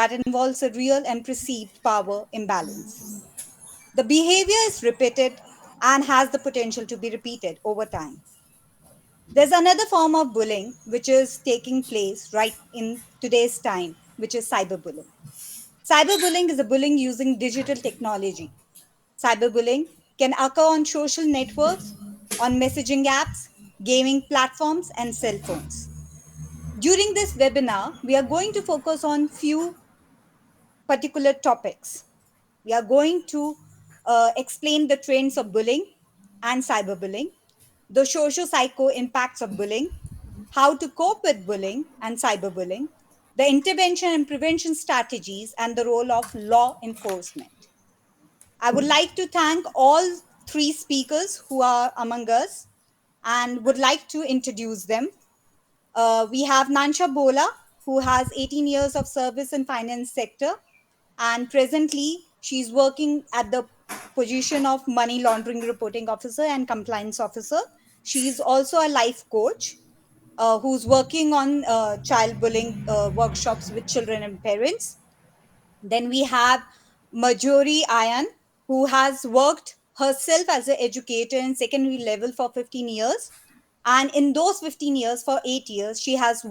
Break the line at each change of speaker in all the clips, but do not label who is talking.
that involves a real and perceived power imbalance. The behavior is repeated and has the potential to be repeated over time. There's another form of bullying which is taking place right in today's time, which is cyberbullying. Cyberbullying is a bullying using digital technology. Cyberbullying can occur on social networks, on messaging apps, gaming platforms, and cell phones. During this webinar, we are going to focus on few particular topics. We are going to explain the trends of bullying and cyberbullying, the socio-psycho impacts of bullying, how to cope with bullying and cyberbullying, the intervention and prevention strategies, and the role of law enforcement. I would like to thank all three speakers who are among us and would like to introduce them. We have Nansha Bola, who has 18 years of service in finance sector, and presently she's working at the position of money laundering reporting officer and compliance officer. She is also a life coach who's working on child bullying workshops with children and parents. Then we have Majori Ayan, who has worked herself as an educator in secondary level for 15 years. And in those 15 years, for 8 years, she has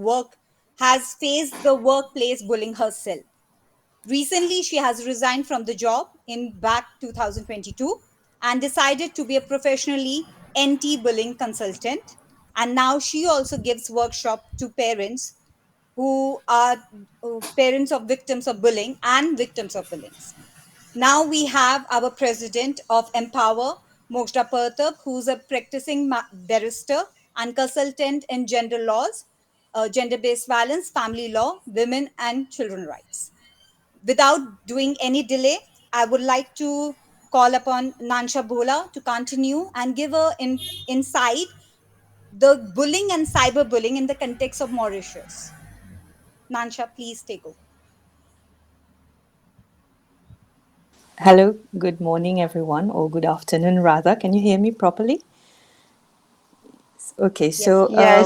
faced the workplace bullying herself. Recently, she has resigned from the job in back 2022 and decided to be a professionally anti-bullying consultant. And now she also gives workshop to parents who are parents of victims of bullying and victims of bullying. Now we have our president of Empower, Moksha Pertab, who's a practicing barrister and consultant in gender laws, gender-based violence, family law, women and children rights. Without doing any delay, I would like to call upon Nansha Bhola to continue and give insight the bullying and cyberbullying in the context of Mauritius. Nansha, please take over.
Hello, good morning, everyone, or good afternoon, rather. Can you hear me properly? Okay,
Yes,
so
we can.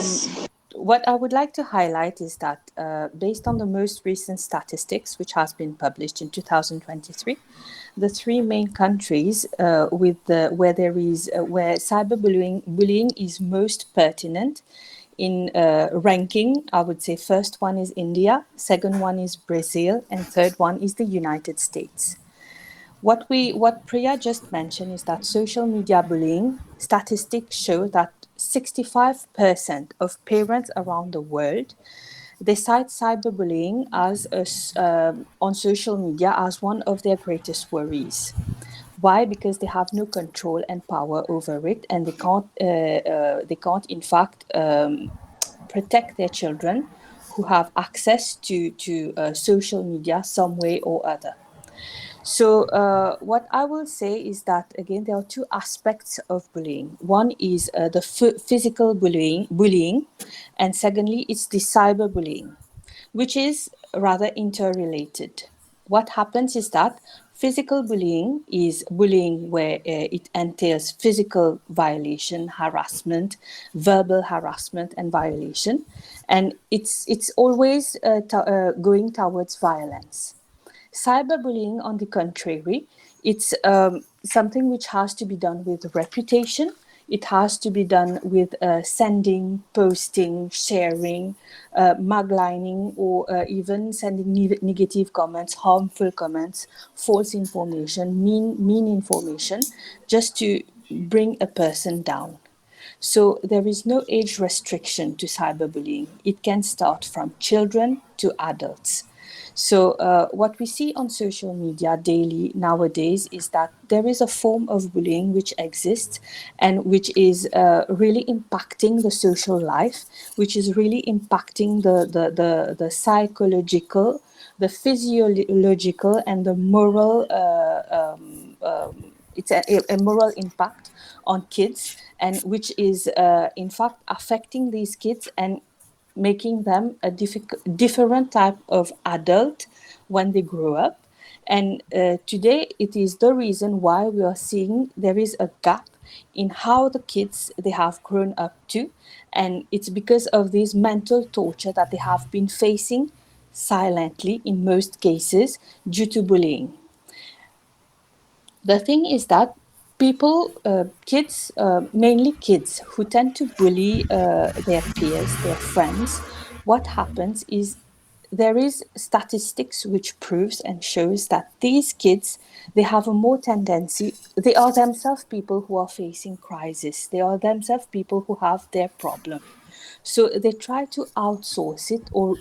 what I would like to highlight is that based on the most recent statistics, which has been published in 2023, the three main countries where bullying is most pertinent in ranking, I would say first one is India, second one is Brazil, and third one is the United States. What Priya just mentioned is that social media bullying statistics show that 65% of parents around the world, they cite cyberbullying on social media as one of their greatest worries. Why? Because they have no control and power over it, and they can't in fact protect their children who have access to social media some way or other. So, what I will say is that again, there are two aspects of bullying. One is the physical bullying, and secondly, it's the cyberbullying, which is rather interrelated. What happens is that physical bullying is bullying where it entails physical violation, harassment, verbal harassment, and violation, and it's always going towards violence. Cyberbullying, on the contrary, it's something which has to be done with reputation. It has to be done with sending, posting, sharing, maglining, or even sending negative comments, harmful comments, false information, mean information, just to bring a person down. So there is no age restriction to cyberbullying. It can start from children to adults. So what we see on social media daily nowadays is that there is a form of bullying which exists and which is really impacting the social life, which is really impacting the psychological, the physiological, and the moral. It's a moral impact on kids, and which is in fact affecting these kids and making them a different type of adult when they grow up. And today it is the reason why we are seeing there is a gap in how the kids they have grown up to, and it's because of this mental torture that they have been facing silently in most cases due to bullying. The thing is that kids, mainly kids who tend to bully their peers, their friends, what happens is there is statistics which proves and shows that these kids, they have a more tendency, they are themselves people who are facing crisis, they are themselves people who have their problem, so they try to outsource it, or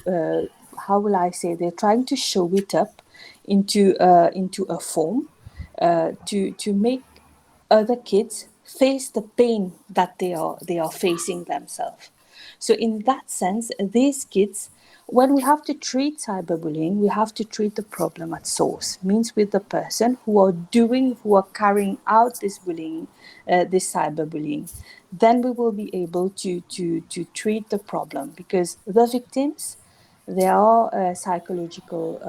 how will I say, they're trying to show it up into a form to make other kids face the pain that they are facing themselves. So in that sense, these kids, when we have to treat cyberbullying, we have to treat the problem at source, means with the person who are carrying out this bullying, this cyberbullying. Then we will be able to treat the problem, because the victims, there are psychological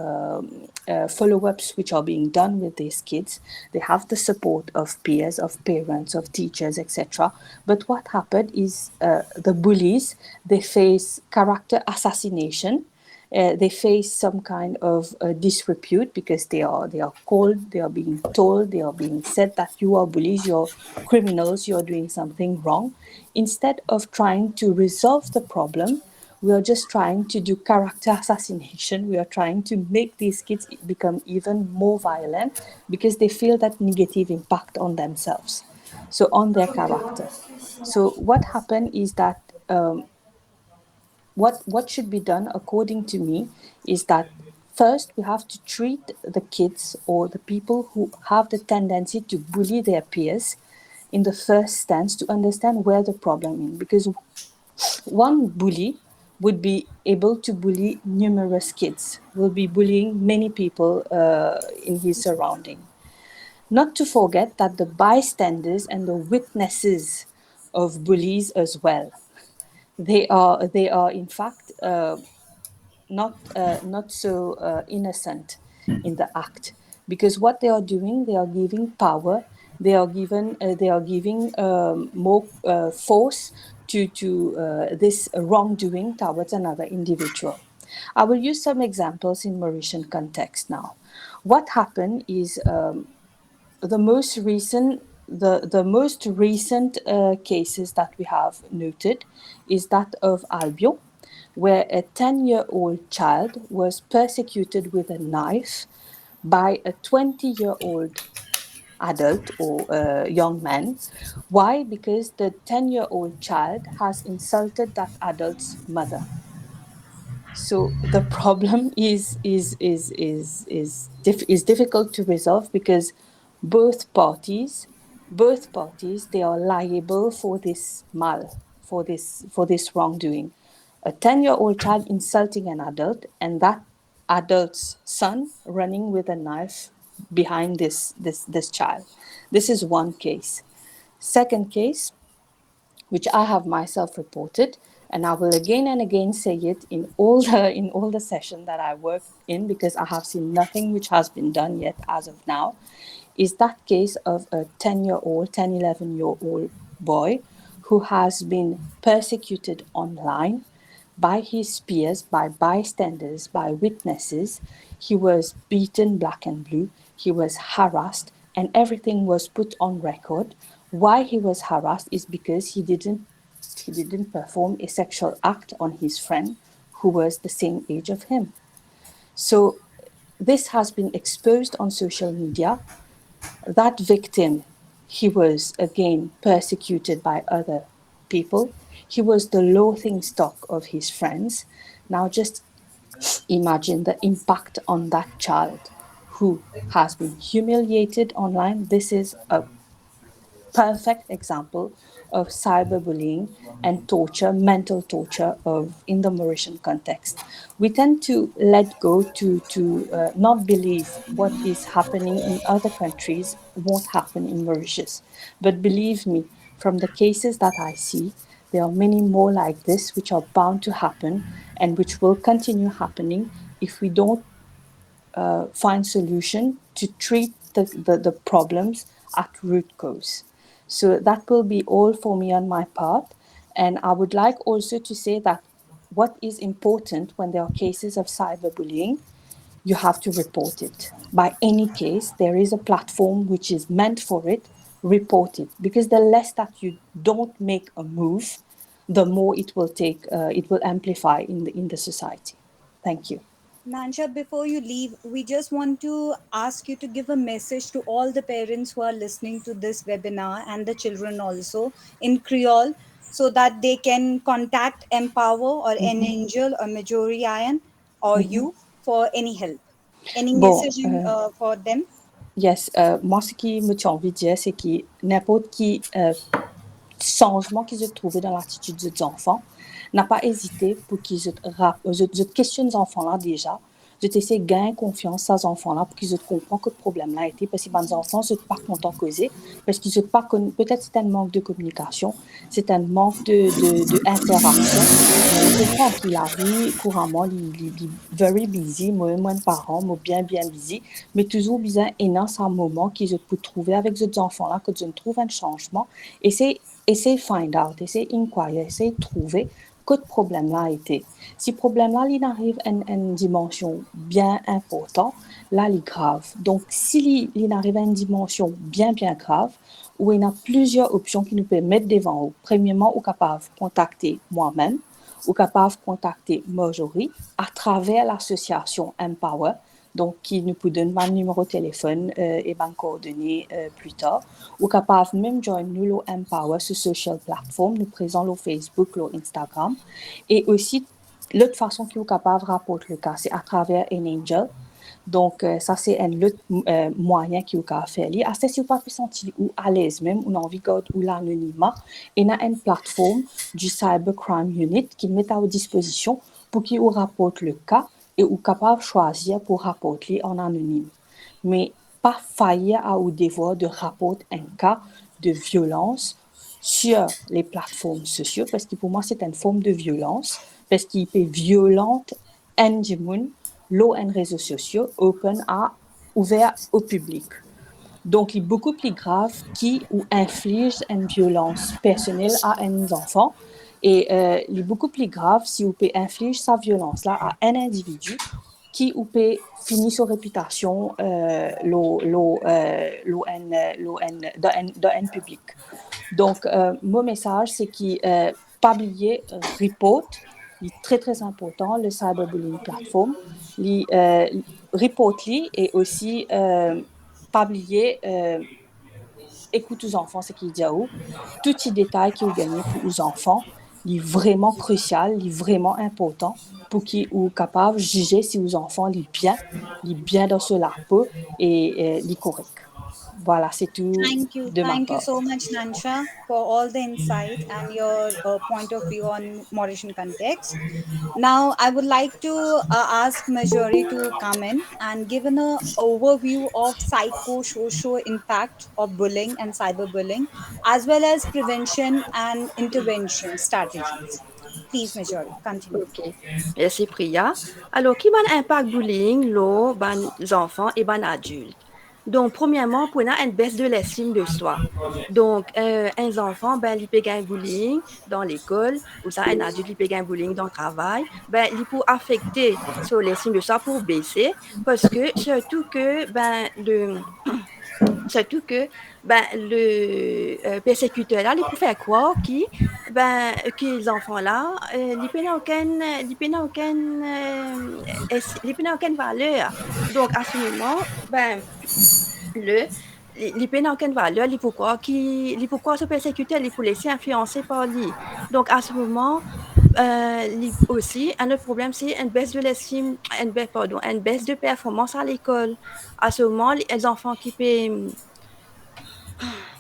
follow-ups which are being done with these kids. They have the support of peers, of parents, of teachers, etc. But what happened is the bullies, they face character assassination. They face some kind of disrepute, because they are called, they are being told, they are being said that you are bullies, you're criminals, you're doing something wrong. Instead of trying to resolve the problem, we are just trying to do character assassination. We are trying to make these kids become even more violent, because they feel that negative impact on themselves, so on their character. So what happened is that what should be done, according to me, is that first we have to treat the kids or the people who have the tendency to bully their peers in the first stance, to understand where the problem is, because one bully would be able to bully numerous kids, will be bullying many people in his surrounding. Not to forget that the bystanders and the witnesses of bullies as well, they are in fact not so innocent in the act, because what they are doing, they are giving power, they are giving more force to this wrongdoing towards another individual. I will use some examples in Mauritian context now. What happened is the most recent cases that we have noted is that of Albion, where a 10-year-old child was persecuted with a knife by a 20-year-old adult or young man. Why? Because the 10-year-old child has insulted that adult's mother. So the problem is difficult to resolve, because both parties they are liable for this mal, for this wrongdoing. A 10-year-old child insulting an adult, and that adult's son running with a knife behind this child. This is one case. Second case, which I have myself reported, and I will again and again say it in all the session that I work in, because I have seen nothing which has been done yet as of now, is that case of a 10-year-old, 10, 11-year-old boy who has been persecuted online by his peers, by bystanders, by witnesses. He was beaten black and blue, he was harassed, and everything was put on record. Why he was harassed is because he didn't perform a sexual act on his friend who was the same age of him. So this has been exposed on social media. That victim, he was again persecuted by other people. He was the laughing stock of his friends. Now just imagine the impact on that child who has been humiliated online. This is a perfect example of cyberbullying and torture, mental torture of in the Mauritian context. We tend to let go to not believe what is happening in other countries won't happen in Mauritius. But believe me, from the cases that I see, there are many more like this which are bound to happen, and which will continue happening if we don't find solution to treat the problems at root cause. So that will be all for me on my part. And I would like also to say that what is important when there are cases of cyberbullying, you have to report it. By any case, there is a platform which is meant for it, report it. Because the less that you don't make a move, the more it will amplify in the society. Thank you.
Nansha, before you leave, we just want to ask you to give a message to all the parents who are listening to this webinar and the children also in Creole so that they can contact Empower or An Angel or Majori Iron or you for any help. Any
Bon,
messaging for them?
yes, moi, ce qui me tient envie de dire, c'est que n'importe qui changement qu'ils ont trouvé dans l'attitude des enfants, n'a pas hésité pour qu'ils questionnent les enfants-là déjà. Je t'essaie de gagner confiance à ces enfants-là pour qu'ils comprennent que le problème là a été parce que les enfants ne sont pas contents de causer, parce qu'ils ne pas peut-être c'est un manque de communication, c'est un manque d'interaction. Je comprends que la vie couramment, il very busy, moi, parents, moi, bien busy, mais toujours besoin d'un un moment qu'ils peuvent trouver avec ces enfants-là, que je trouve un changement. Et c'est essayer de find out, essayer d'inquirer, essayer de trouver que le problème-là a été. Si le problème-là, il arrive à une dimension bien importante, là, il est grave. Donc, s'il arrive à une dimension bien grave, où il y a plusieurs options qui nous permettent devant eux. Premièrement, on est capable de contacter moi-même, on est capable de contacter Marjorie à travers l'association Empower, donc qui nous peut donner mon numéro de téléphone et mes coordonnées plus tard. Ou capable même de joindre nous Empower sur social platform, nous présents le Facebook, le Instagram. Et aussi, l'autre façon qui est capable de rapporter le cas, c'est à travers un angel. Donc, ça, c'est un autre moyen qui est capable de faire. À ce si vous ne pouvez pas sentir ou à l'aise même, ou envie de ou l'anonymat, il y a une plateforme du Cybercrime Unit qui met à votre disposition pour qu'il vous rapporte le cas et ou capable de choisir pour rapporter en anonyme. Mais pas faillir à ou devoir de rapporter un cas de violence sur les plateformes sociales, parce que pour moi, c'est une forme de violence, parce qu'il est violente en du monde, l'eau en réseaux sociaux, open à, ouvert au public. Donc, il est beaucoup plus grave qui ou inflige une violence personnelle à un enfant. Et il est beaucoup plus grave si vous pouvez infliger sa violence-là à un individu qui ou peut finir sa réputation dans un public. Donc, mon message, c'est qu'il pas oublier report, il est très important, le cyberbullying platform, il report et aussi pas oublier écoute aux enfants ce qu'ils disent où, tous les détails qu'ils ont gagnés pour les enfants, il est vraiment crucial, il est vraiment important pour qu'ils soient capables de juger si les enfants sont bien dans ce peau et sont corrects. Voilà, c'est tout
Thank you.
de ma
Thank you
part.
so much, Nansha, for all the insight and your point of view on Mauritian context. Now, I would like to ask Majori to come in and give an overview of psycho-social impact of bullying and cyberbullying, as well as prevention and intervention strategies. Please, Majori, continue.
Ok, merci Priya. Alors, qui ban impact bullying lo ban enfants et ban adultes? Donc, premièrement, pour une baisse de l'estime de soi. Donc, un enfant, ben, il peut gagner bullying dans l'école, ou ça, un adulte, il peut gagner bullying dans le travail. Ben, il peut affecter sur l'estime de soi pour baisser, parce que surtout que, ben, surtout que ben, le persécuteur là, il peut faire croire ben, que les enfants là, ils n'ont aucune valeur. Donc à ce moment, ben, le il n'a aucune valeur, il peut croire ce persécuteur, il peut laisser influencer par lui. Donc à ce moment, aussi, un autre problème, c'est une baisse de l'estime, une baisse de performance à l'école. À ce moment, les enfants qui peuvent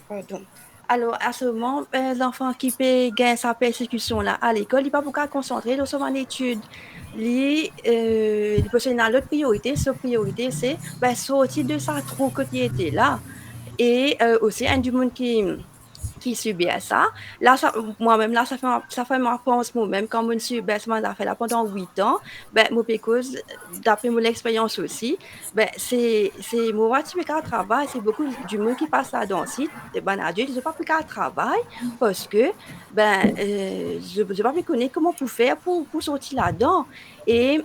pardon. Alors, à ce moment, les enfants qui peuvent gagner sa persécution là, à l'école, ils ne peuvent pas concentrer sur son étude. Ils peuvent avoir l'autre priorité. Cette priorité, c'est ben, sortir de sa trop quotidienneté là. Et aussi, un du monde qui qui subit ça. Là, moi-même, là, ça fait ma pense moi-même, quand je suis a fait là pendant 8 ans, ben, moi, parce d'après mon expérience aussi, ben, moi, tu fais qu'un travail, c'est beaucoup du monde qui passe là-dedans aussi, ben, adulte, ils n'ont pas pu qu'un travail parce que, ben, je n'ai pas pu connaître comment pour faire pour sortir là-dedans. Et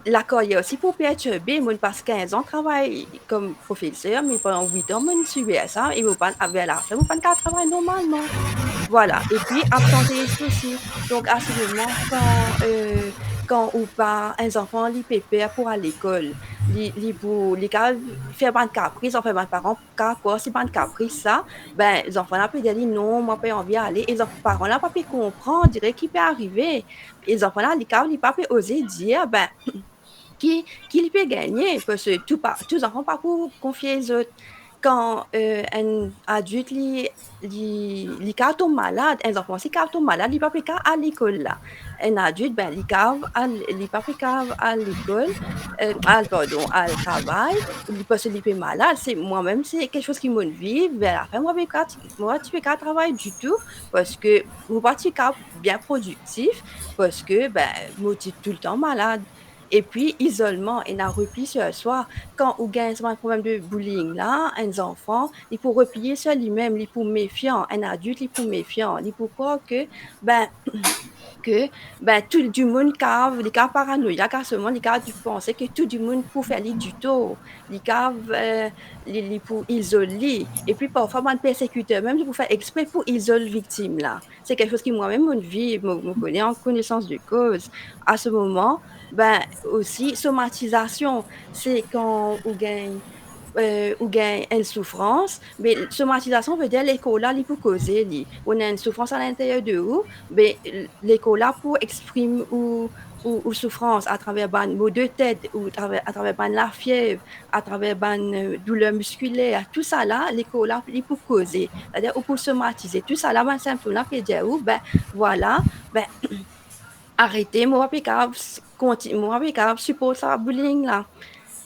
la carrière aussi pour PHEB, moi, passe 15 ans, travaille comme professeur, mais pendant 8 ans, moi, je suis à ça, et vous pas, à la fin, vous pas qu'à travailler normalement. Voilà. Et puis, absentéisme aussi. Donc, à ce moment, quand ou pas, un enfant, li pépère pour aller à l'école, pour, li ka faire ban caprice, enfin, mes parents, quoi, si ban caprice, ça, ben, les enfants là, peuvent dire, non, moi, pas envie d'aller. Et les parents là, pas peuvent comprendre, dirait qu'il peut arriver. Et les enfants là, li pas peuvent oser dire, ben, qui peut gagner parce que tous les enfants pas pour confier les autres. Quand un adulte li ka tombe malade, un enfant si ka tombe malade, il pas plus qu'à à l'école là. Un adulte ben li pas plus qu'à à l'école, pardon, à le travail, parce qu'il est malade. C'est moi-même c'est quelque chose qui me vit. Vers la fin moi tu fais qu'à travail du tout parce que vous pas bien productif parce que ben moi tu tout le temps malade. Et puis, isolement et un repli sur soi. Quand on gagne un problème de bullying, là, un enfant, il faut replier sur lui-même, il faut méfiant. Un adulte, il faut méfiant. Il faut croire ben, que, tout du monde cave, les cas paranoïa, car seulement les cas du penser que tout du monde pour faire du tout. Les cas, pour isoler. Et puis, parfois, un persécuteur, même pour faire exprès pour isoler victime, là. C'est quelque chose qui, moi-même, mon vie, me connaît en connaissance de cause. À ce moment, ben, aussi, somatisation, c'est quand on gagne ou gagne une souffrance, mais somatisation veut dire l'écho là, il peut causer, on a une souffrance à l'intérieur de vous, mais l'écho là pour exprimer ou souffrance à travers ban maux de tête ou à travers ban la fièvre, à travers ban douleur musculaire, tout ça là, l'écho là, il peut causer, c'est-à-dire ou pour somatiser, tout ça là, ban symptôme là, peut dire, ben voilà, ben arrêtez, moi, puis continue, moi, puis suppose ça, bullying là.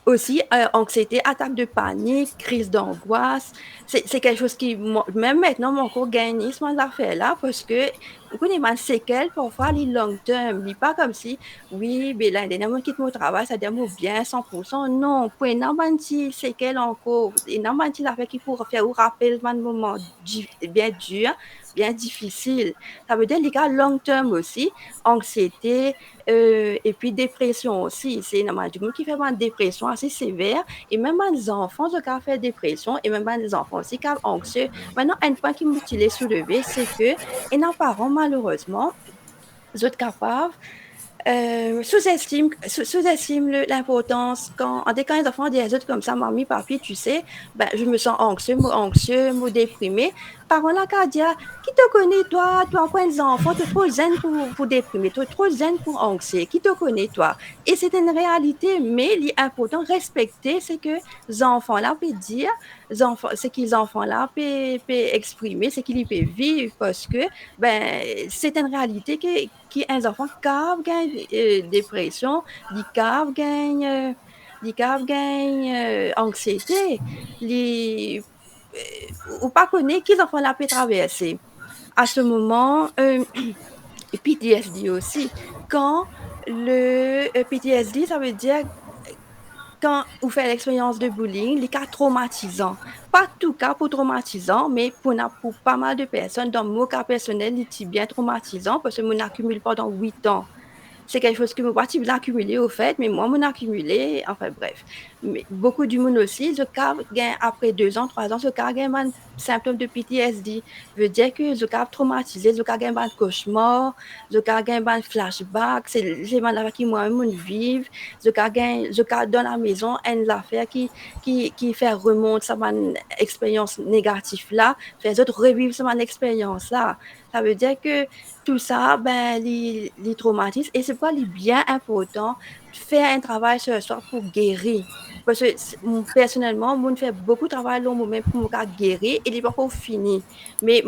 Aussi, anxiété, attaque de panique, crise d'angoisse, c'est quelque chose qui, même maintenant, mon corps gagne ce affaire-là parce que, vous connaissez, ma séquelle, parfois, les long term, il pas comme si, oui, mais là, dernièrement, quitte mon travail, ça demande bien 100%. Non, pour une ambiance, séquelle encore, une ambiance affaire qui pourrait faire ou rappeler un moment bien dur, bien difficile. Ça veut dire, les cas long term aussi, anxiété, et puis dépression aussi. C'est normal du monde qui fait une dépression assez sévère. Et même les enfants qui ont fait dépression, et même les enfants aussi qui sont anxieux. Maintenant, un point qui m'utilise soulever, c'est que, et nos parents, malheureusement, ils sont capables sous-estime l'importance quand les enfants disent des autres comme ça, mamie, papi, tu sais, ben, je me sens anxieux, me déprimé. Parents là, quand dire, qui te connaît, toi, encore les enfants, tu es trop zen pour déprimer, tu es trop zen pour anxieux, qui te connaît, toi? Et c'est une réalité, mais l'important, respecter, c'est que les enfants là peuvent dire, c'est qu'ils enfants là peuvent exprimer, c'est qu'ils peuvent vivre, parce que, ben, c'est une réalité qui un enfant cave gagne dépression, li cave gagne anxiété, li ou pas connaît qu'ils enfants là peut traverser. À ce moment, PTSD aussi. Quand le PTSD, ça veut dire quand vous faites l'expérience de bullying, les cas traumatisants. Pas tout cas pour traumatisant, mais pour pas mal de personnes, dans mon cas personnel, c'est bien traumatisant parce que mon accumule pendant 8 ans. C'est quelque chose que moi, tu veux accumuler au fait, mais moi, mon accumulé, enfin bref. Mais beaucoup du monde aussi, ce cas gagne après 2 ans, 3 ans, ce cas gagne un symptôme de PTSD. Veut dire que ce cas traumatisé, ce cas gagne un cauchemar, ce cas gagne un flashback, c'est man qui moi-même vive, ce cas dans la maison, une affaire qui fait remonter sa expérience négative là, fait les autres revivre cette expérience là. Ça veut dire que tout ça, ben, les traumatismes. Et c'est pourquoi il est bien important de faire un travail sur soi pour guérir. Parce que personnellement, moi, je fais beaucoup de travail là, moi-même pour me guérir et il n'est pas encore fini. Mais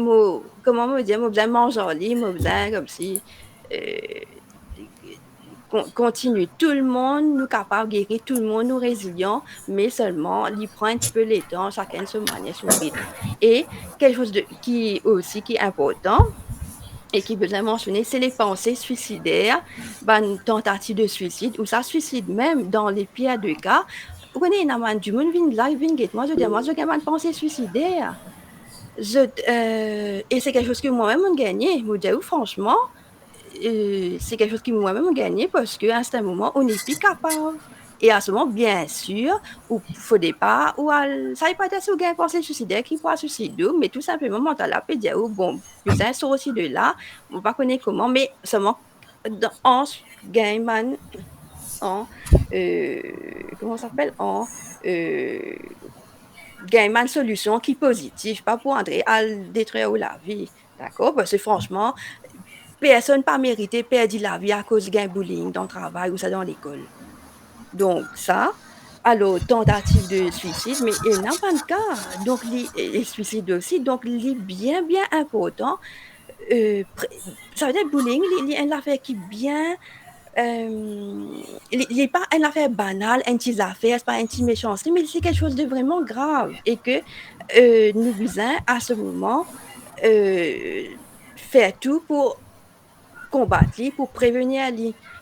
comment me dire, moi, besoin de manger, moi, besoin comme si. euh, continue. Tout le monde nous capable de guérir, tout le monde nous résilient, mais seulement, il prend un petit peu le temps, chacun se manière son rythme. Et quelque chose qui aussi qui est important, et qui besoin mentionner, c'est les pensées suicidaires, ben, tentative de suicide, ou ça suicide même dans les pires des cas. Vous connaissez, il y a du monde qui vient là, moi je dis, moi je gagne une pensée suicidaire. Et c'est quelque chose que moi-même j'ai gagné. Je vous dis, franchement, c'est quelque chose qui moi-même j'ai gagné parce qu'à un moment, on n'est plus capable. Et à ce moment, bien sûr, il faut pas, ou ça n'est pas être si vous avez pensé suicidaire qui pourra suicider, mais tout simplement, mental à peut dire, oh, bon, plus un sort aussi de là, on ne va pas connaître comment, mais seulement, en gagne man, en, euh, comment ça s'appelle, en, euh, gagne une solution qui est positive, pas pour entrer à détruire la vie. D'accord? Parce que franchement, personne pas mérité perdre la vie à cause d'un bullying dans le travail ou ça dans l'école. Donc, ça, alors, tentative de suicide, mais il n'a pas de cas. Donc, les suicides aussi. Donc, il est bien, bien important. Ça veut dire bullying, il est une affaire qui est bien. Il n'est pas une affaire banale, une petite affaire, c'est pas une petite méchanceté, mais c'est quelque chose de vraiment grave. Et que nous besoin, à ce moment, euh, faire tout pour combattre, pour prévenir.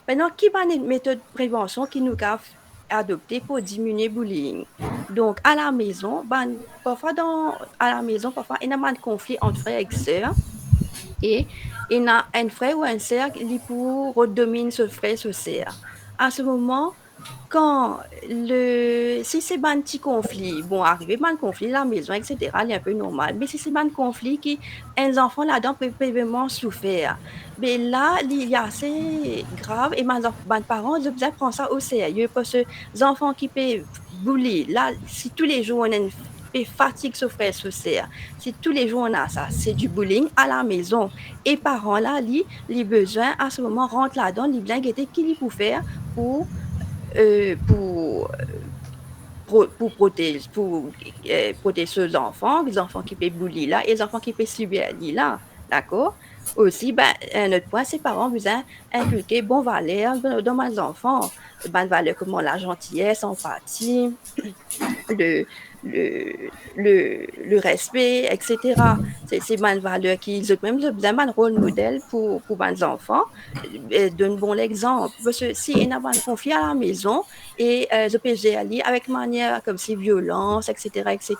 Maintenant, qui va une méthode de prévention qui nous a adopter pour diminuer le bullying? Donc, à la maison, ben, parfois, à la maison, parfois, il y a un conflit entre frères et sœurs. Et il y a un frère ou une sœur qui pour dominer ce frère, ce sœur. À ce moment, si c'est un petit conflit, bon, arriver un conflit à la maison, etc., c'est un peu normal. Mais si c'est un conflit qui, un enfant là-dedans peut vraiment souffrir, mais là, il y a assez grave et mes parents, je besoin prendre ça au sérieux parce que les enfants qui peuvent bully, là, si tous les jours on a une fatigue ce frère, ce sœur, si tous les jours on a ça, c'est du bullying à la maison. Et parents là, les besoins à ce moment rentrent là-dedans, les bien guetter qui les peut faire pour euh, pour, protéger ces enfants, les enfants qui peuvent bully là et les enfants qui peuvent subir là. D'accord? Aussi, ben, un autre point, c'est parents besoin inculquer bon valeurs dans mes enfants. Bonnes valeurs comme la gentillesse, empathie, le, le respect, etc. C'est une valeur qui, même, besoin un rôle modèle pour les enfants, donne bon exemple. Parce que si on a un conflit à la maison et je peux gérer avec manière comme si violence, etc., etc.,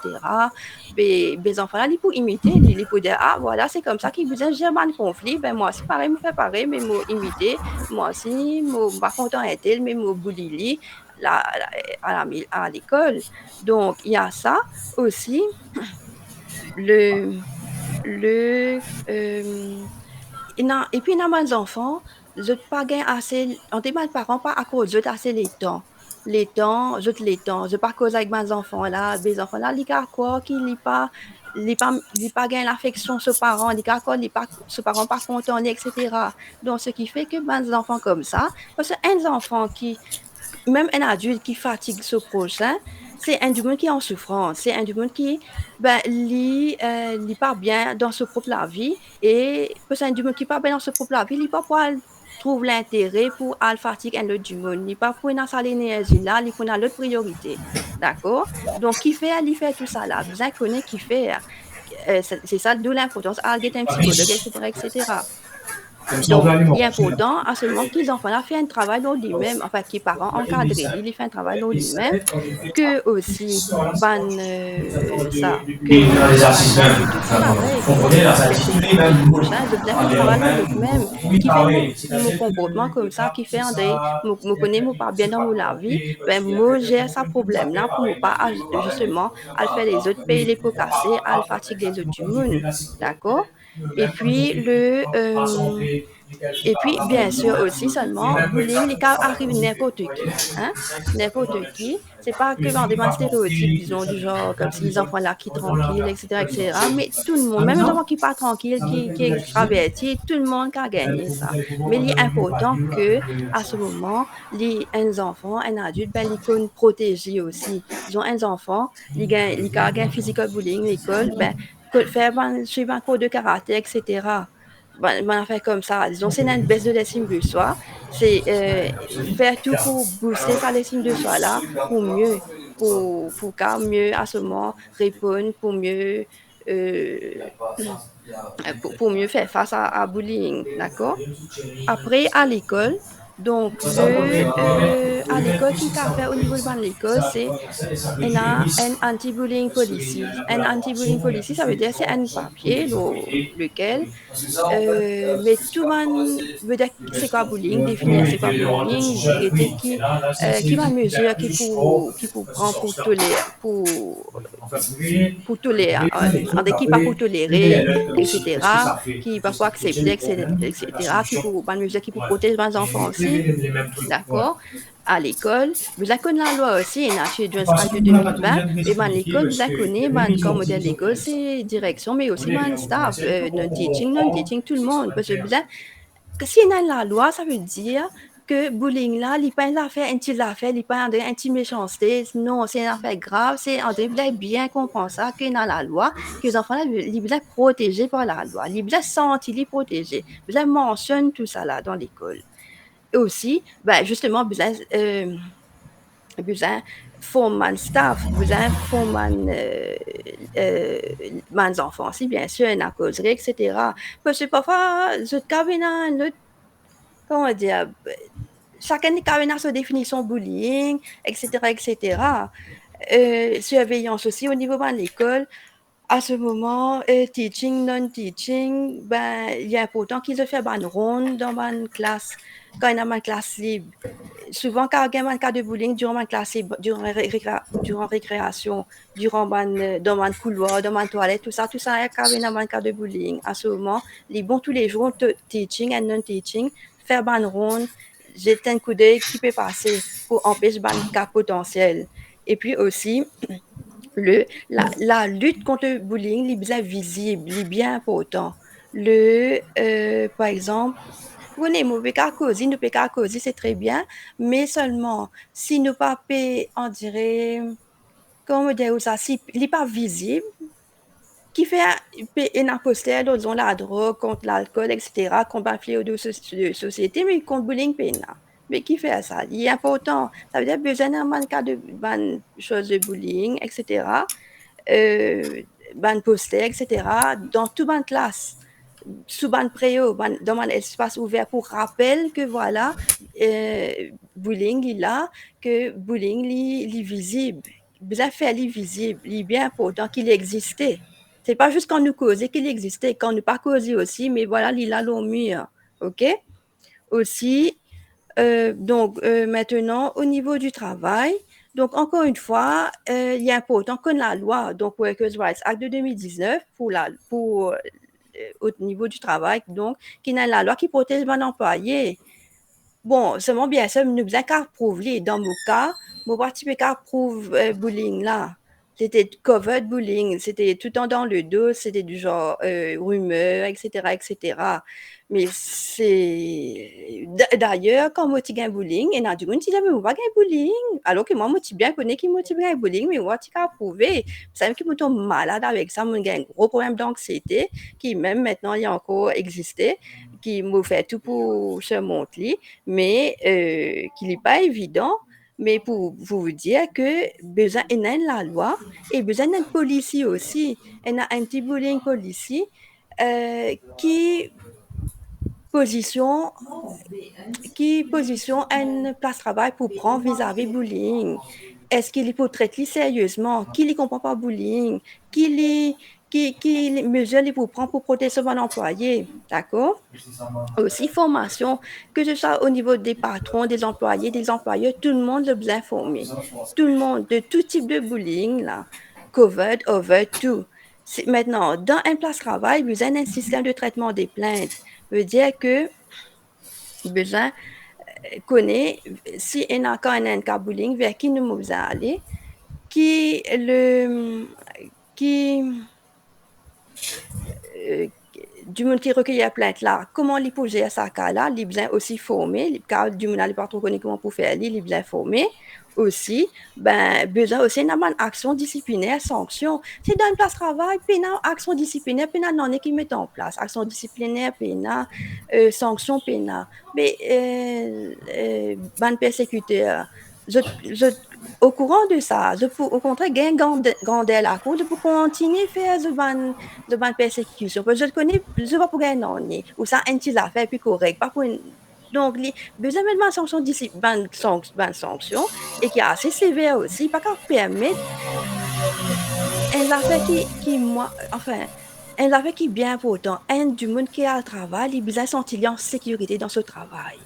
les enfants là, ils peuvent imiter, ils peuvent dire, ah, voilà, c'est comme ça qu'ils besoin gérer un conflit, ben moi, c'est pareil, je fais pareil, mais moi, imiter, moi aussi, je ne pas content d'être, mais je bully là, à l'école. Donc, il y a ça aussi. Le, le, et puis, il y a des enfants, je n'ai pas gagné assez, on dit mes parents, pas à cause de assez les temps. Les temps, je pas cause avec mes enfants là, mes enfants là, ils quoi, qui n'est pas, il pas gagné l'affection ce parent, il quoi, ce parent pas content, etc. Donc, ce qui fait que mes enfants comme ça, parce qu'un enfant qui, même un adulte qui fatigue ce prochain, c'est un du monde qui est en souffrance, c'est un du monde qui ben, lit pas bien dans ce propre la vie et c'est un du monde qui pas bien dans ce propre la vie, il pas pouvoir trouve l'intérêt pour al fatigue un autre du monde, il pas pour dans sa l'énergie là, il faut dans l'autre priorité. D'accord? Donc qui fait il fait tout ça là, besoin connaître qui fait c'est ça d'où l'importance à get un psychologue etc etc. Donc, il est important à ce moment que les enfants là fait un travail dans lui-même, enfin, qui parents encadrés, il fait un travail dans lui-même, que aussi, ça, que les adultes aussi, pareil, qui doivent respecter le prochain, de bien faire un travail dans lui-même, qui fait mon comportement comme ça, qui fait, André, me connaît, me pas bien dans mon vie, ben, moi, j'ai ce problème-là pour ne pas, justement, à faire les autres payer les pots cassés, à fatiguer les autres du monde. D'accord? Et puis, et puis, bien sûr, aussi seulement, bullying, les cas arrivent n'importe qui. Hein? N'importe qui. C'est pas que dans des stéréotypes, disons, du genre, comme si les enfants là qui tranquilles, etc., etc. Mais tout le monde, même les enfants qui pas tranquilles, qui est extravertis, tout le monde a gagné ça. Mais il est important que, à ce moment, les enfants, un adulte, ben, ils connaissent protéger aussi. Ils ont un enfant, ils gagnent physical bullying, l'école, ben, faire, suivre un cours de karaté, etc. Ben, affaire comme ça. Disons, c'est une baisse de l'estime de soi. c'est faire tout pour booster sa estime de soi là, pour mieux, pour qu'à mieux à ce moment répondre, euh, pour mieux faire face à bullying, d'accord? Après, à l'école, donc à l'école, qui qu'a fait au niveau de l'école, c'est on a un anti-bullying policy. Un anti-bullying policy, ça veut dire c'est un papier lequel mais tout le monde veut dire c'est quoi bullying, définir c'est quoi bullying, qui va mesure qui pour prendre pour tolérer, qui pas pour tolérer, etc., qui pas pour accepter, etc., qui pour pas mesure qui pour protéger les enfants aussi, d'accord? À l'école, vous la connaissez la loi aussi, et Children's Act de 2020, mais ben, l'école, vous la connaissez, ben, comme modèle d'école, c'est direction, mais aussi ben, staff, non-teaching, tout le monde. Parce que si on a la loi, ça veut dire que bullying là, il n'est pas une affaire, il n'est pas une petite méchanceté, non, c'est une affaire grave, c'est on doit bien comprendre ça, qu'il y a la loi, que les enfants là, ils sont protégés par la loi, ils sont sentis, ils protégés. Vous mentionne tout ça là dans l'école. Et aussi, ben, justement, besoin former staff, besoin former mes enfants, si bien sûr, une causerie, etc. Parce que parfois, je cabine, comment dire, chacun des cabines a sa définition bullying, etc., etc. Surveillance aussi au niveau de l'école. À ce moment, teaching, non-teaching, ben, il est important qu'ils aient fait une ronde dans ma classe, quand il y a une classe libre. Souvent, quand il y a un cas de bullying durant ma classe, durant récréation, dans mon couloir, dans ma toilette, tout ça, quand il y a un cas de bullying. À ce moment, les bons tous les jours, teaching et non-teaching, faire une ronde, jeter un coup d'œil qui peut passer pour empêcher un cas potentiel. Et puis aussi, la lutte contre le bullying est bien visible, est bien important. Par exemple, oui, mauvais cas causer, nous pas causer, c'est très bien, mais seulement si nous pas, on dirait, comment dire ça, si il n'est pas visible, qui fait un imposteur, disons la drogue, contre l'alcool, etc., combat fléau de société, mais contre bullying, pénal. Mais qui fait ça? Il est important. Ça veut dire besoin d'un cas de choses de bullying, etc., ban poster, etc., dans toute ma classe, sous ban préau, dans un espace ouvert pour rappel que voilà, bullying il là, que bullying il est visible. Bien faire il est visible, il est bien important qu'il existait. C'est pas juste quand nous causait qu'il existait, quand nous pas causé aussi, mais voilà, il a l'au mur. OK? Aussi, maintenant, au niveau du travail, donc encore une fois, il est important que la loi, donc Workers' Rights Act de 2019, au niveau du travail, donc, qui n'a la loi qui protège mon employé. Bon, seulement bien sûr, nous avons qu'à prouver. Dans mon cas, mon parti peut qu'à prouver bullying là. C'était covered bullying, c'était tout le temps dans le dos, c'était du genre rumeur, etc., etc. Mais c'est d'ailleurs quand moi tu gagnes bullying, et n'a du coup tu dis mais moi pas gagner bullying, alors que moi je bien connais qui moi tu gagnes bullying, mais moi tu qu'à prouver. Ça que moi tombe malade avec ça, moi j'ai un gros problème d'anxiété qui même maintenant il y a encore existé, qui me fait tout pour se montrer, mais qu'il n'est pas évident. Mais pour vous dire que besoin il y a la loi et besoin d'un policier aussi, il y a un anti-bullying policier qui position une place de travail pour prendre vis-à-vis bullying. Est-ce qu'il faut traiter sérieusement? Qui ne comprend pas bullying? Qui mesure pour prendre pour protéger son employé? D'accord? Aussi, formation, que ce soit au niveau des patrons, des employés, des employeurs, tout le monde est bien formé. Tout le monde, de tout type de bullying, là, covered, over, tout. Maintenant, dans un place de travail, vous avez un système de traitement des plaintes. Ça veut dire que besoin connaît si on a encore un cas bullying vers qui nous allons aller, qui le qui du monde qui recueille la plainte là, comment les poser à ça là, les bien aussi formé, car du monde n'a pas trop connu comment pour faire, les bien formé aussi, ben, besoin aussi d'une action disciplinaire, sanction. C'est dans une place de travail, puis une action disciplinaire, puis non est qui met en place. Action disciplinaire, puis sanction, puis mais, ban persécuteur, je, au courant de ça, je peux, au contraire, gagner grandeur la cour, je peux continuer à faire de ban persécution. Parce que je connais, je vais pour gagner non, ou ça, un petit affaire, puis correct, pas pour une, donc, les besoin de une sanction, sanction, et qui est assez sévère aussi, pas qu'à permettre un affaire moi, enfin, un affaire qui est bien important, un du monde qui est à travail, il a besoin de sentir en sécurité dans ce travail.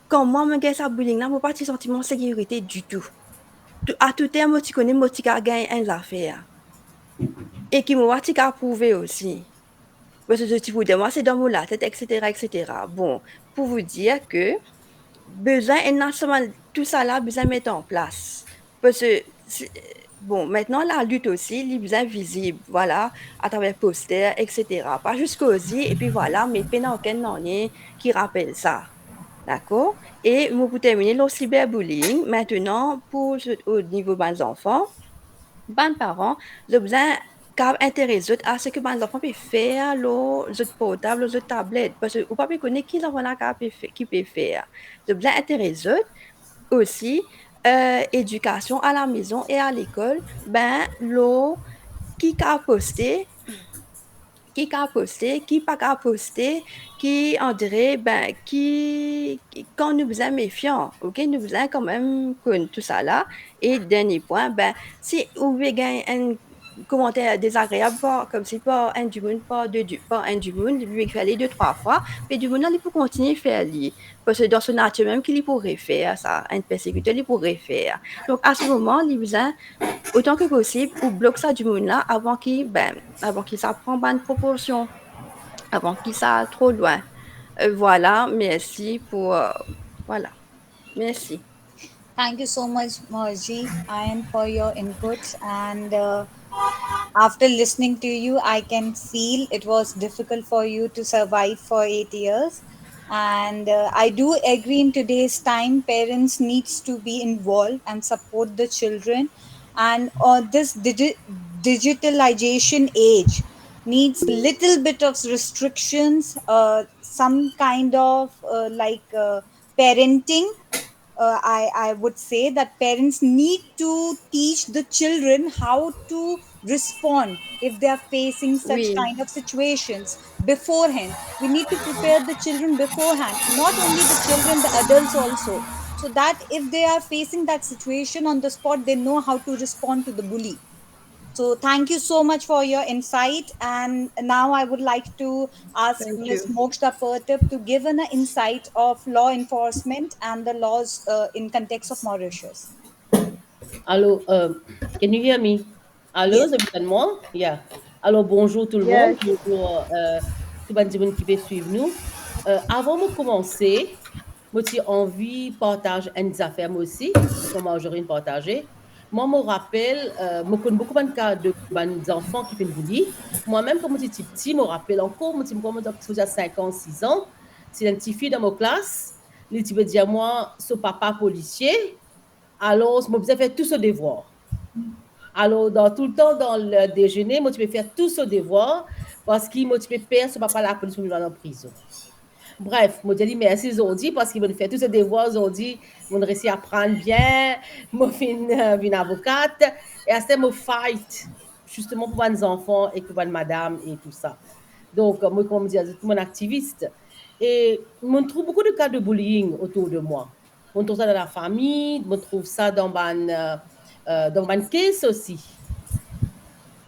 Quand moi, je gagne ça bullying là, je pas de sentiment de sécurité du tout. À tout terme, tu connais, moi, tu gagné un affaire. Et qui m'a tu prouver aussi. Parce que je vous dis, moi, c'est dans mon la tête, etc., etc. Bon, pour vous dire que, besoin, et non seulement tout ça là, besoin de mettre en place. Parce que, bon, maintenant, la lutte aussi, il est besoin visible, voilà, à travers posters, etc. Pas jusqu'aux yeux, et puis voilà, mais pas dans aucun qui rappelle ça. D'accord? Et pour terminer, le cyberbullying, maintenant, au niveau des enfants, les parents, j'ai besoin qu'à intéresser à ce que les enfants peuvent faire, les portables, les tablettes, parce que vous ne pouvez pas connaître qui les enfants qui peut faire. J'ai besoin d'intéresser aussi, éducation à la maison et à l'école, ben, qui a posté qui pas qu'à poster, qui on dirait, ben, quand nous faisons méfiants, ok, nous faisons quand même tout ça là. Et dernier point, ben, si vous voulez gagner un commentaire désagréable, comme si pas un du monde, pas un du monde, lui il fallait deux, trois fois, mais du monde, il peut continuer à faire lui. Parce que dans son nature même qu'il pourrait faire ça, un persécuteur, il pourrait faire. Donc, à ce moment, il besoin autant que possible, ou bloque ça du monde là avant qu'il s'apprend bonne proportion, avant qu'il s'aille trop loin. Voilà, merci pour, voilà, merci.
Thank you so much, Margie, and for your inputs. And after listening to you, I can feel it was difficult for you to survive for 8 years. And I do agree in today's time, parents needs to be involved and support the children. And this digitalization age needs little bit of restrictions, some kind of parenting. I would say that parents need to teach the children how to respond if they are facing such
Oui,
kind of situations beforehand. We need to prepare the children beforehand, not only the children, the adults also, so that if they are facing that situation on the spot, they know how to respond to the bully. So thank you so much for your insight. And now I would like to ask
thank
Ms.
you.
Moksha Pertip to give an insight of law enforcement and the laws in context of Mauritius.
Allô, can you hear me? Allô,
Yes.
vous m'entendez moi? Yeah. Alors, bonjour tout le monde.
Yes.
Bonjour tout le monde qui peut suivre nous. Avant de commencer, moi, j'ai envie de partager une affaire moi aussi, comme Marjorie partager. Moi, je me rappelle, je connais beaucoup de cas de enfants qui font bully. Moi-même, quand j'étais petit, je me rappelle encore, moi, quand j'ai 5 ans, 6 ans, c'est une petite fille dans ma classe, elle me dit à moi, son papa policier, alors, je me faisais faire tout ce devoir. Alors, tout le temps, dans le déjeuner, moi, tu peux faire tout ce devoir parce qu'il m'a dit, père, ce papa la police pour nous aller en prison. Bref, moi, j'ai dit merci aujourd'hui parce qu'ils m'ont fait tout ce devoir aujourd'hui. Ils m'ont réussi à apprendre bien. Moi, je suis une avocate. Et à ce moment, fight justement pour les enfants et pour les madame et tout ça. Donc, moi, comme je dis, mon activiste. Et je trouve beaucoup de cas de bullying autour de moi. On trouve ça dans la famille, on trouve ça dans ma caisse aussi.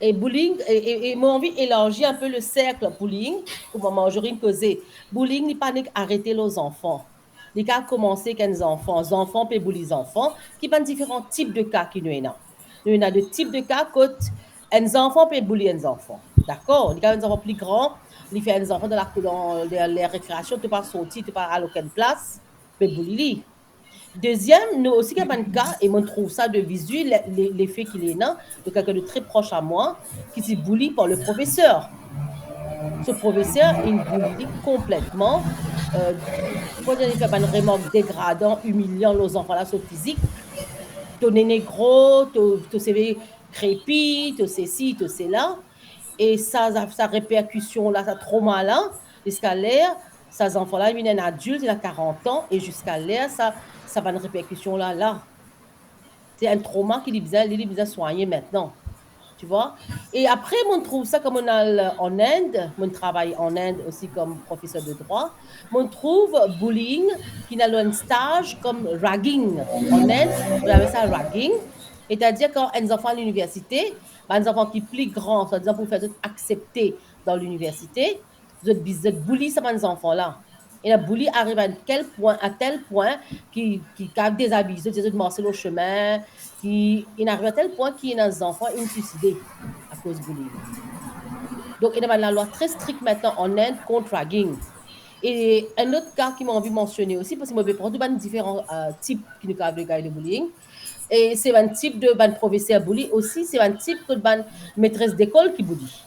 Et bullying, et moi envie d'élargir un peu le cercle bullying, pour Marjorie causer. Bullying n'est pas arrêter les enfants. Les cas commencer avec les enfants. Les enfants peuvent bully les enfants, qui ont différents types de cas qui nous ont. Nous avons deux types de cas quand un enfant peut bully un enfant. D'accord? Les enfants plus grands, ils font des enfants dans les récréations, tu pas sortir, tu pas à aucune place, peut bully. Deuxième, nous aussi, il y a un cas, et on trouve ça de visu, l'effet qu'il est là, de quelqu'un de très proche à moi, qui s'est bully par le professeur. Ce professeur, il bully complètement. Quand il fait une remarque dégradant, humiliant les enfants là, sur le physique, ton néné gros, ton CV crépi, ton ceci, ton cela. Et ça, sa répercussion là, ça trauma là, jusqu'à l'air, ces enfants-là, ils viennent adulte, il a 40 ans, et jusqu'à l'air, ça va une répercussion là, là. C'est un trauma qu'il il besoin soigner maintenant. Tu vois? Et après, on trouve ça comme on a en Inde, on travaille en Inde aussi comme professeur de droit, on trouve bullying qui a un stage comme ragging. En Inde, on appelle ça ragging. C'est-à-dire quand un enfant à l'université, un enfant qui est plus grand, c'est-à-dire pour faire accepter dans l'université, vous êtes bully ces enfants-là. Et le bully arrive à tel point qu'il capte des habits, de marcher au chemin, il arrive à tel point qu'il y a des enfants qui sont suicidés à cause du bullying. Donc, il y a une loi très stricte maintenant en Inde contre ragging. Et un autre cas qui m'a envie de mentionner aussi, parce que moi, je prends différents types qui nous cadrent de bullying. Et c'est un type de professeur bully aussi, c'est un type de maîtresse d'école qui bully.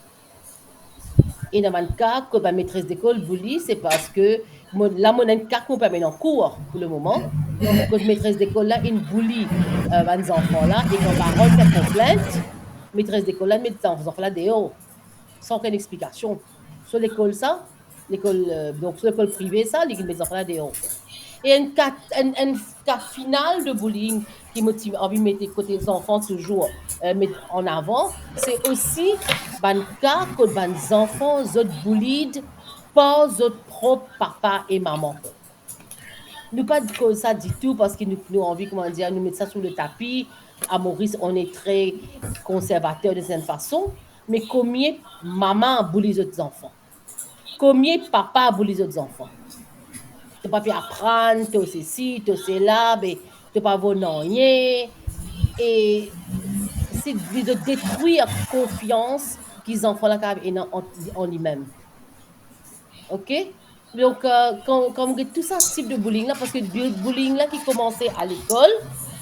Et dans le cas que ma maîtresse d'école bully, c'est parce que là, mon cas qu'on peut en cours pour le moment. Quand maîtresse d'école là, une bully les enfants là, et quand parole fait complainte, maîtresse d'école là, met les enfants là dehors, sans aucune explication. Sur l'école ça, donc sur l'école privée ça, les met les enfants là dehors. Et un cas final de bullying qui motive envie de mettre côté des enfants toujours mettre en avant, c'est aussi un cas que les enfants sont bullied par leur propre papa et maman. Nous pas de ça du tout parce que nous envie, comment dire, nous mettre ça sous le tapis. À Maurice, on est très conservateur de cette façon. Mais combien maman bully les autres enfants? Combien papa bully les autres enfants? Tu pas pu apprendre, tu ceci, tu cela, mais tu pas voler. Et c'est de détruire la confiance qu'ils enfants là en lui-même. OK? Donc, comme tout ça, type de bullying là, parce que le bullying là qui commençait à l'école,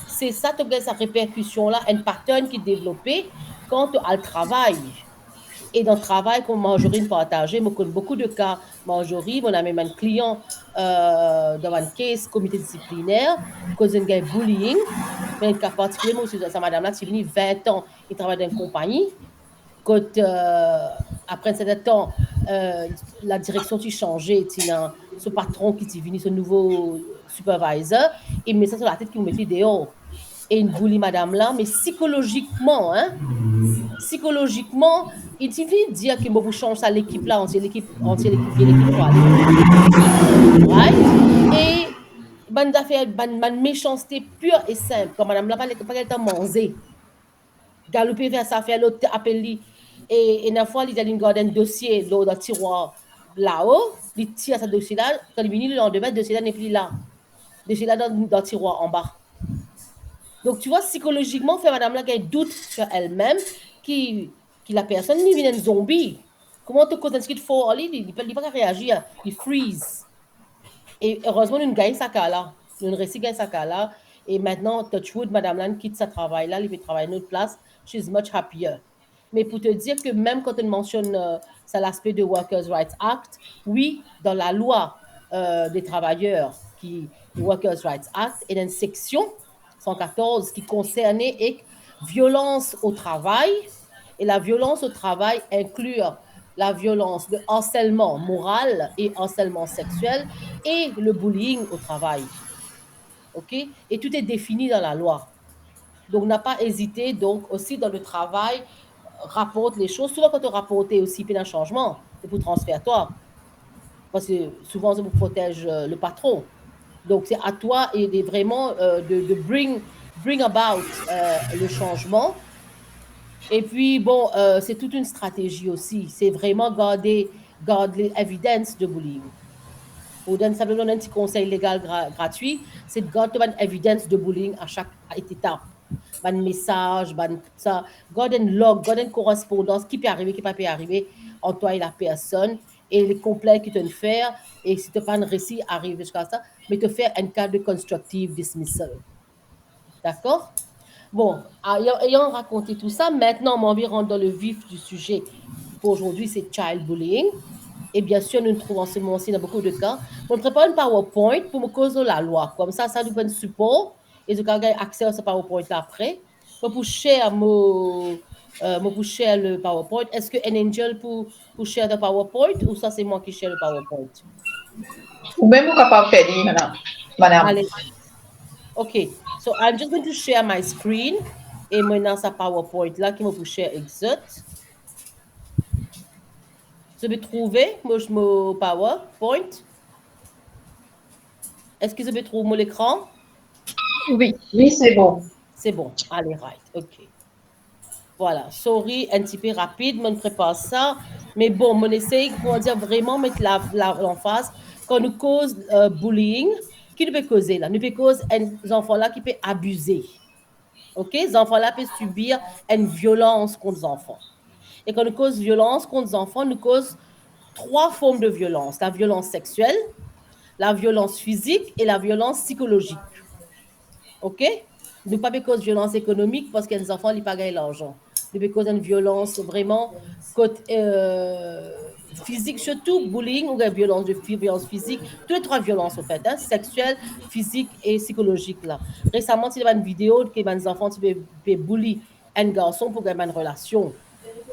c'est ça, tu as sa répercussion là, un pattern qui est développé quand tu as le travail. Et dans le travail, comme Marjorie partageait, je connais beaucoup de cas. Marjorie, on a même un client dans un case comité disciplinaire, cause d'un gars bullying. Mais un cas particulier, moi, c'est madame-là, qui est venue 20 ans, il travaille dans une compagnie. Quand, après un certain temps, la direction a changé, ce patron qui est venu, ce nouveau supervisor, il met ça sur la tête qu'il me mettait dehors. Et il bully madame là, mais psychologiquement, psychologiquement, il suffit de dire que vous changez ça l'équipe là, l'équipe pour aller. Right? Et bande affaire, bande méchanceté pure et simple, comme madame là, pas le temps manger. Galoper vers sa faire l'autre appelle lui. Et une fois, il a un dossier dans le tiroir là-haut, il tire ce dossier-là, quand il vient le lendemain, le dossier-là n'est plus là. Le dossier-là dans le tiroir en bas. Donc, tu vois, psychologiquement, fait madame là qui a un doute sur elle-même, qui la personne, il vient un zombie. Comment tu connais ce qu'il faut? Il ne peut pas réagir, il freeze. Et heureusement, nous gagnons ça là. Nous réussi gagner ça là. Et maintenant, Touchwood, madame là, quitte sa travail là, il peut travailler à une autre place. She's much happier. Mais pour te dire que même quand on mentionne ça l'aspect de Workers' Rights Act, oui, dans la loi des travailleurs, le Workers' Rights Act, il y a une section 114 qui concernait violence au travail. Et la violence au travail inclut la violence de harcèlement moral et harcèlement sexuel et le bullying au travail. OK? Et tout est défini dans la loi. Donc, n'a pas hésité, donc, aussi dans le travail, rapporte les choses. Souvent, quand on rapporte aussi un changement, c'est pour transférer toi. Parce que souvent, ça vous protège le patron. Donc, c'est à toi et vraiment de bring about le changement. Et puis, bon, c'est toute une stratégie aussi. C'est vraiment garder l'évidence de bullying. Pour donner simplement un petit conseil légal gratuit, c'est de garder l'évidence de bullying à chaque étape. Un message, ça, garder un log, garder une correspondance qui peut arriver, qui ne peut pas arriver entre toi et la personne, et les complets qui te faire, et si tu n'as pas un récit arrive jusqu'à ça, mais te faire un cas de constructive dismissal. D'accord? Bon, ayant raconté tout ça, maintenant, on va rentrer dans le vif du sujet. Pour aujourd'hui, c'est child bullying. Et bien sûr, nous nous trouvons en ce moment-ci dans beaucoup de cas. On prépare une PowerPoint pour me causer la loi. Comme ça nous donne support et je peux avoir accès à ce PowerPoint après. Pour share pour share le PowerPoint. Est-ce que un angel pour share le PowerPoint ou ça c'est moi qui share le PowerPoint?
Ou même capable de faire, madame.
Allez. Okay, so I'm just going to share my screen et maintenant ça PowerPoint là qui me pour share exact. Je vais trouver mon PowerPoint. Est-ce que je vais trouver mon écran?
Oui, c'est bon.
C'est bon. Allez, right. OK. Voilà. Sorry, un petit peu rapide, mais on prépare ça. Mais bon, on essaye, comment dire, vraiment mettre l'emphase. Quand nous cause bullying, qui nous peut causer là? Nous peut causer des enfants là qui peuvent abuser. OK? Les enfants là peuvent subir une violence contre les enfants. Et quand nous cause violence contre les enfants, nous cause 3 formes de violence. La violence sexuelle, la violence physique et la violence psychologique. OK? Nous pas cause violence économique parce que les enfants ils pas gagner l'argent. Nous cause une violence vraiment physique, surtout bullying ou violence physique, toutes les 3 violences en fait, hein, sexuelle, physique et psychologique là. Récemment, il y a une vidéo que les enfants peuvent bully un garçon pour gagner une relation.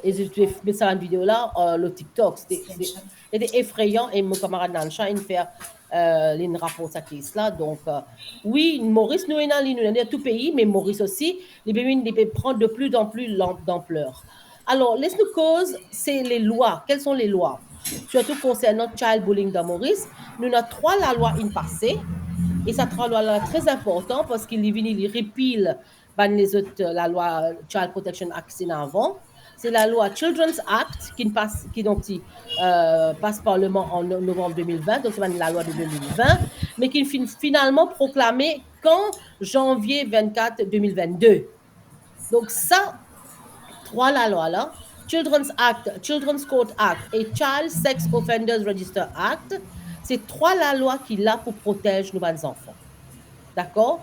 Et je vais mettre ça une vidéo là, le TikTok. C'était effrayant et mon camarade Nansha, il fait une rapport à case là. Donc, oui, Maurice, nous, nous dans tout pays, mais Maurice aussi, les pays prendre de plus en plus d'ampleur. Alors, laisse-nous cause, c'est les lois. Quelles sont les lois? Surtout concernant child bullying dans Maurice, nous avons 3 la loi in passé. Et cette 3 loi là très important parce qu'il répile les autres, la loi Child Protection Act avant. C'est la loi Children's Act qui passe Parlement en novembre 2020, donc c'est la loi de 2020, mais qui finalement proclamée qu'en janvier 24 2022. Donc ça, 3 la loi là, Children's Act, Children's Court Act et Child Sex Offenders Register Act, c'est 3 la loi qui là pour protéger nos enfants. D'accord?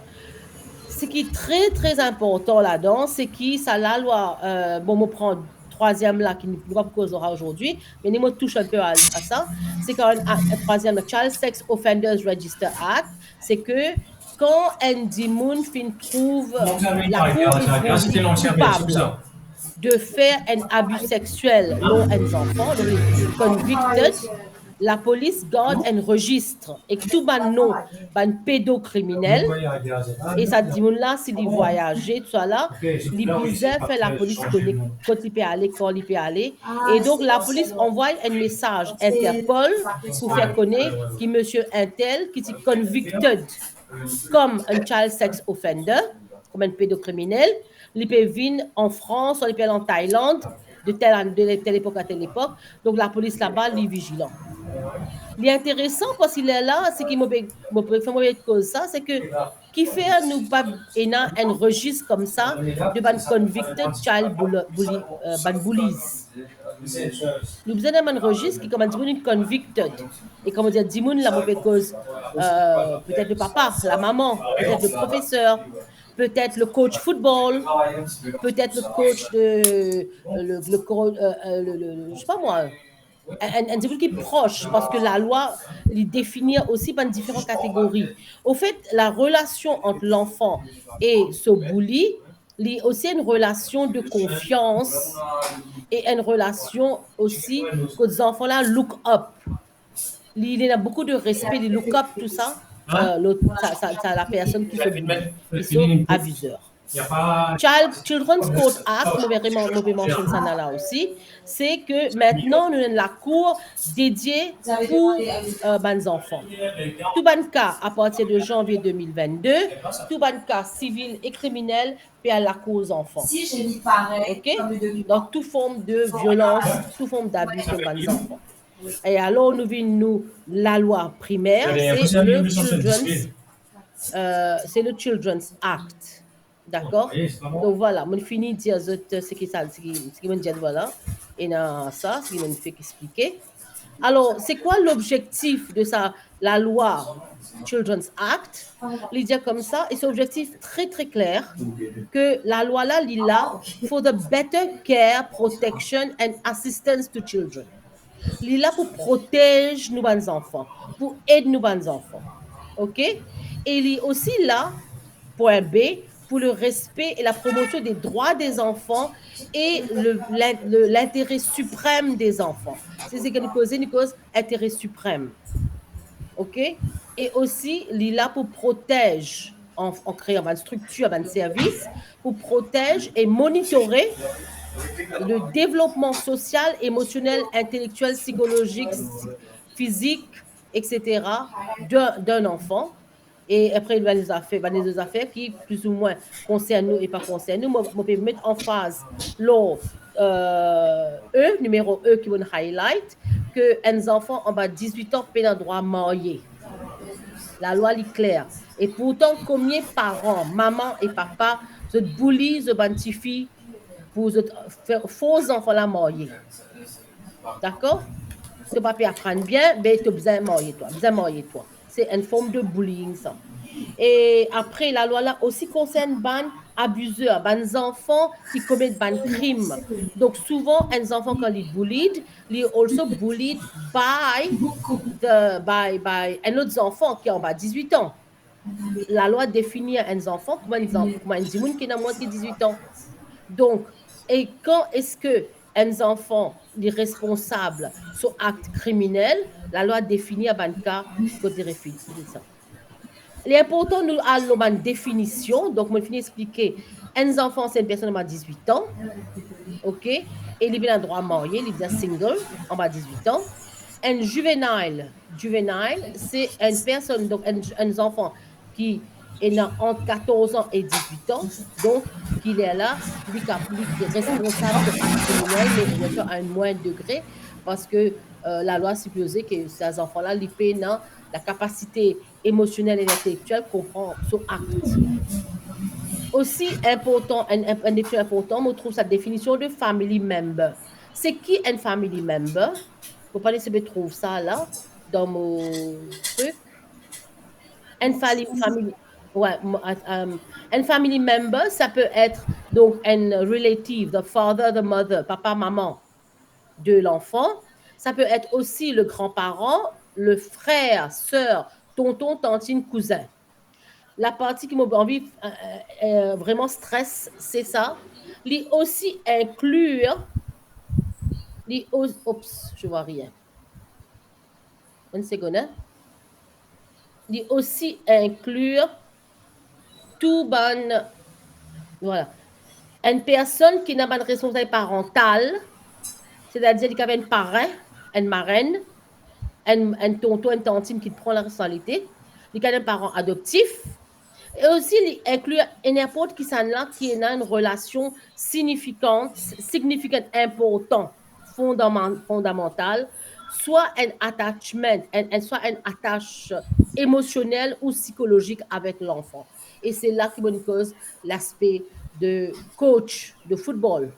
Ce qui est très, très important là-dedans, c'est que ça, la loi, bon, on prend troisième là, qui ne peut pas causera aujourd'hui, mais nous touche un peu à ça, c'est quand un troisième, le Child Sex Offenders Register Act, c'est que quand un dimoun trouve la cour coupable de faire un abus sexuel lors un enfant, donc il est convicted, la police garde un registre et tout le nom un pédocriminel et ça dit là s'il voyager tout ça là il bizarre fait la police connaît quand il peut aller quand il peut aller et donc la police envoie un message Interpol pour faire connaître que monsieur Intel qui est convicted comme un child sex offender comme un pédocriminel il peut venir en France ou il peut aller en Thaïlande de telle époque à telle époque donc la police là-bas il est vigilant. L'intéressant parce qu'il est là, c'est qu'il m'a fait cause ça, c'est que qui fait nous pas un registre comme ça de ban convicted child bullies. Nous besoin d'un registre qui comme un convicted et comme on dit dimoun la mauvaise cause peut-être le papa, la maman, peut-être le professeur, peut-être le coach football, peut-être le coach de je sais pas moi. Un individu qui est proche, parce que la loi les définit aussi par différentes catégories. Au fait, la relation entre l'enfant et ce bully, il y a aussi une relation de confiance et une relation aussi que les enfants-là look up. Il y a beaucoup de respect, ils look up, tout ça. La personne qui se bully, qui sont abuseurs. Children's Court Act, mauvais mention ça là aussi, c'est que maintenant nous avons la cour dédiée pour les enfants. Tout ban cas à partir de janvier 2022, tout ban cas civil et criminel puis à la cour aux enfants. Ok? Donc toute forme de violence, toute forme d'abus sur les enfants. Et alors nous venons la loi primaire, c'est le Children's Act. D'accord? Donc voilà, je finis de dire ce qui me dit voilà. Et dans ça, ce qui me fait expliquer. Alors, c'est quoi l'objectif de ça, la loi Children's Act? Il dit comme ça, et c'est un objectif très très clair que la loi là, il est là for the better care, protection and assistance to children. Il est là pour protéger nos bonnes enfants, pour aider nos bonnes enfants. OK? Et il est aussi là, point B, pour le respect et la promotion des droits des enfants et l'intérêt suprême des enfants. C'est ce que nous cause intérêt suprême. OK? Et aussi, il est là pour protéger, en créant une structure, un service, pour protéger et monitorer le développement social, émotionnel, intellectuel, psychologique, physique, etc. d'un enfant. Et après, il va les affaires qui, plus ou moins, concernent nous et pas concernent nous. Je peux mettre en phase numéro E qui va highlight, que un enfant en bas de 18 ans peut avoir droit à marier. La loi est claire. Et pourtant, combien de parents, maman et papa, se bully, se bantifient pour faire faux enfants la marier. D'accord? Si tu pas apprendre bien, ben, tu as besoin de marier toi. C'est une forme de bullying, ça. Et après, la loi là aussi concerne ban abuseurs, ban enfants qui commettent ban crimes. Donc souvent, un enfant quand il est bullied, il est also bullied by un autre enfant qui a en bas 18 ans. La loi définit un enfant comme un dit qui a moins de 18 ans. Donc, et quand est-ce que un enfant est responsable sur acte criminel, la loi définit à ban cas côté ça. Il est important nous avons une définition, donc je vais expliquer. Un enfant, c'est une personne de 18 ans, ok, et il a le droit à marier, il est single, en bas de 18 ans. Un juvenile, c'est une personne, donc un enfant qui est entre 14 ans et 18 ans, donc il est là, lui qui est responsable de actes criminels, mais bien sûr à un moindre degré, parce que la loi supposait que ces enfants-là, ils paient la capacité émotionnelle et intellectuelle qu'on prend sur acte. Aussi important, un défi important, on trouve sa définition de family member. C'est qui un family member? Vous pas laisser me trouver ça là, dans mon truc. Un family, ouais, un family member, ça peut être donc un relative, the father, the mother, papa, maman de l'enfant. Ça peut être aussi le grand-parent, le frère, sœur, tonton, tantine, cousin. La partie qui m'a envie vraiment stress, c'est ça. Il aussi inclure, oups, je vois rien. Une seconde. Il aussi inclure tout bon, voilà, une personne qui n'a pas de responsabilité parentale, c'est-à-dire qu'il y a un parrain, une marraine, un tonton, une tantine qui prend la responsabilité, il y a un parent adoptif, et aussi il inclut n'importe qui s'en là qui a une relation significante, importante, fondamentale, soit un attachment, soit une attache émotionnelle ou psychologique avec l'enfant. Et c'est là que me cause l'aspect de coach de football,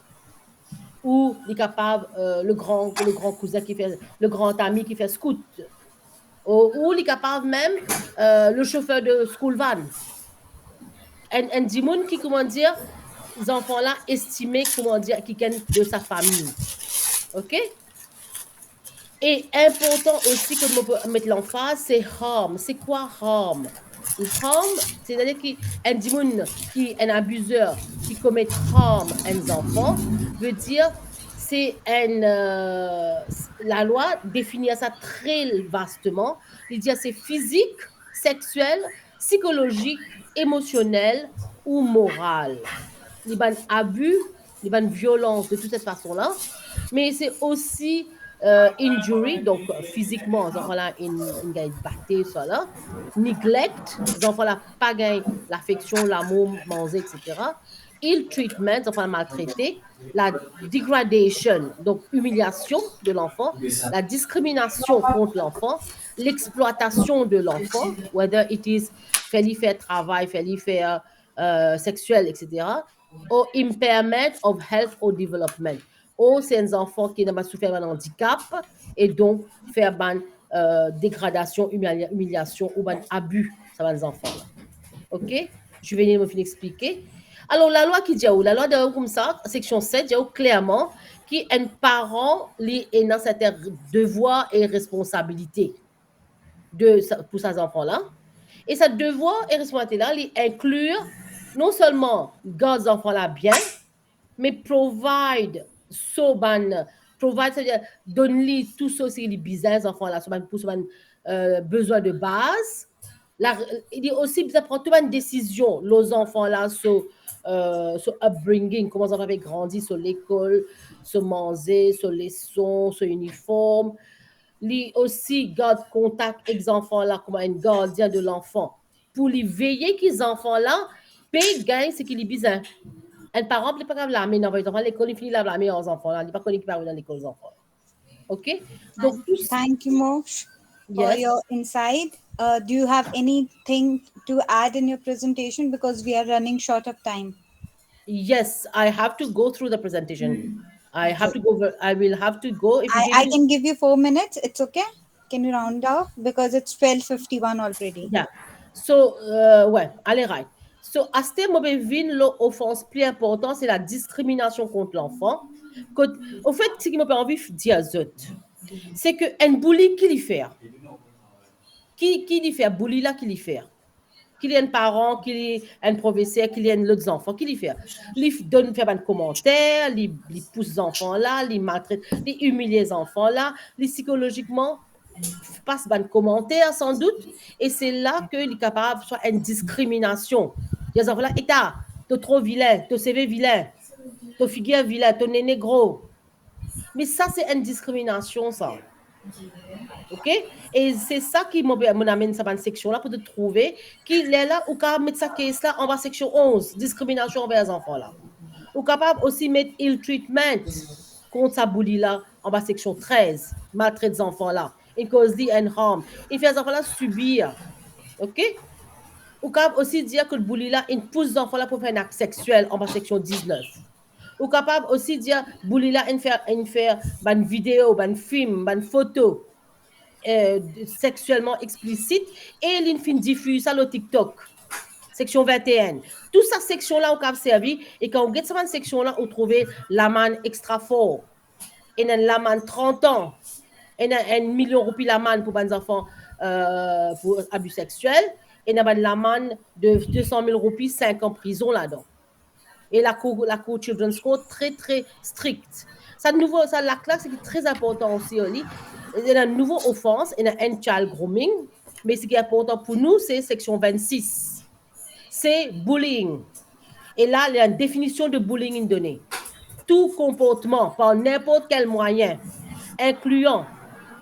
ou il est capable, le grand cousin qui fait, le grand ami qui fait scout, ou il est capable même, le chauffeur de school van. Un dimoun qui, comment dire, les enfants-là estimés, comment dire, qui viennent de sa famille. OK? Et important aussi que je peux mettre l'emphase, c'est harm. C'est quoi harm? Harm, c'est-à-dire qu'un dimoun, un abuseur qui commet harm à un enfant, veut dire c'est la loi définit ça très vastement. Il dit c'est physique, sexuel, psychologique, émotionnel ou moral. Il y a un abus, il y a une violence de toute cette façon-là, mais c'est aussi injury, donc physiquement, les enfants-là, ils gagnent battre, ça là. Neglect, les enfants-là, pas gagnent l'affection, l'amour, manger, etc. Ill treatment, les enfants maltraités. La degradation, donc humiliation de l'enfant. La discrimination contre l'enfant. L'exploitation de l'enfant, whether it is faire travail, faire sexuel, etc. Or impairment of health or development. Ou c'est un enfant qui n'a pas souffert d'un handicap et donc faire une dégradation, humiliation ou un abus sur les enfants. OK? Je vais vous expliquer. Alors, la loi qui dit, où? La loi de comme ça, section 7, dit où clairement qu'un parent est dans certains devoirs et responsabilités pour ces enfants-là. Et ce devoir et responsabilité-là, il inclut non seulement garder les enfants-là bien, mais provide, c'est-à-dire donner tout ça, c'est les business enfants-là, pour besoin de base. Il est aussi besoin de prendre toute une décision, les enfants-là, sur upbringing, comment les enfants avaient grandi sur l'école, sur manger, sur les sons, sur uniforme. Il aussi garde contact avec les enfants-là comme un gardien de l'enfant. Pour les veiller que les enfants-là payent, gagnent ce qu'ils ont besoin. Un parent ne peut pas blâmer dans les enfants à l'école, il finit la blâmer aux enfants. Il ne peut pas connaître qui parle dans l'école aux enfants. OK? Donc, tout ça.
Thank you, Mosh, for
Yes.
your insight. Do you have anything to add in your presentation? Because we are running short of time.
Yes, I have to go through the presentation. I will have to go. If you
I
give me,
can give you 4 minutes. It's okay. Can you round off? Because it's 12:51 already.
yeah. So, ouais, allez, right. So, à ce moment, l'offense plus importante, c'est la discrimination contre l'enfant. Au fait, ce qui m'a envie de dire aux autres, c'est que un bully, qui l'y fait? Qui l'y fait? Bully là, qui l'y fait? Qu'il y ait un parent, qu'il y ait un professeur, qu'il y ait l'autre enfant, qu'il y fait. Il donne faire un commentaire, il pousse les enfants là, il maltraite, il humilie les enfants là, il psychologiquement passe un commentaire sans doute, et c'est là qu'il est capable de faire une discrimination. Les enfants là, et t'es trop vilain, t'es CV vilain, t'es figure vilain, t'es né négro. Mais ça, c'est une discrimination, ça. OK? Et c'est ça qui m'amène à cette section-là pour te trouver qu'il est là ou capable mettre sa caisse là en bas section 11, discrimination envers les enfants là. Ou capable aussi mettre ill treatment contre sa bully là en bas section 13, maltraite des enfants là. It cause and harm. Il fait les enfants là subir. OK? Ou capable aussi dire que le bully là, il pousse les enfants là pour faire un acte sexuel en bas section 19. Ou capable aussi dire bully là, il fait une vidéo, une film, une photo sexuellement explicite et il fin diffuse ça le TikTok. Section 21. Tout ça section là on a servi et quand on get cette section là on trouve l'amende extra fort. Et une l'amende 30 ans. Et un million de roupies l'amende pour les enfants pour abus sexuels et l'amende de 200 000 roupies 5 ans prison là-dedans. Et la cour Children's Court très très stricte. Ça la classe c'est très important aussi. Il y a une nouvelle offense, il y a un child grooming, mais ce qui est important pour nous, c'est section 26. C'est bullying. Et là, il y a une définition de bullying donnée. Tout comportement par n'importe quel moyen, incluant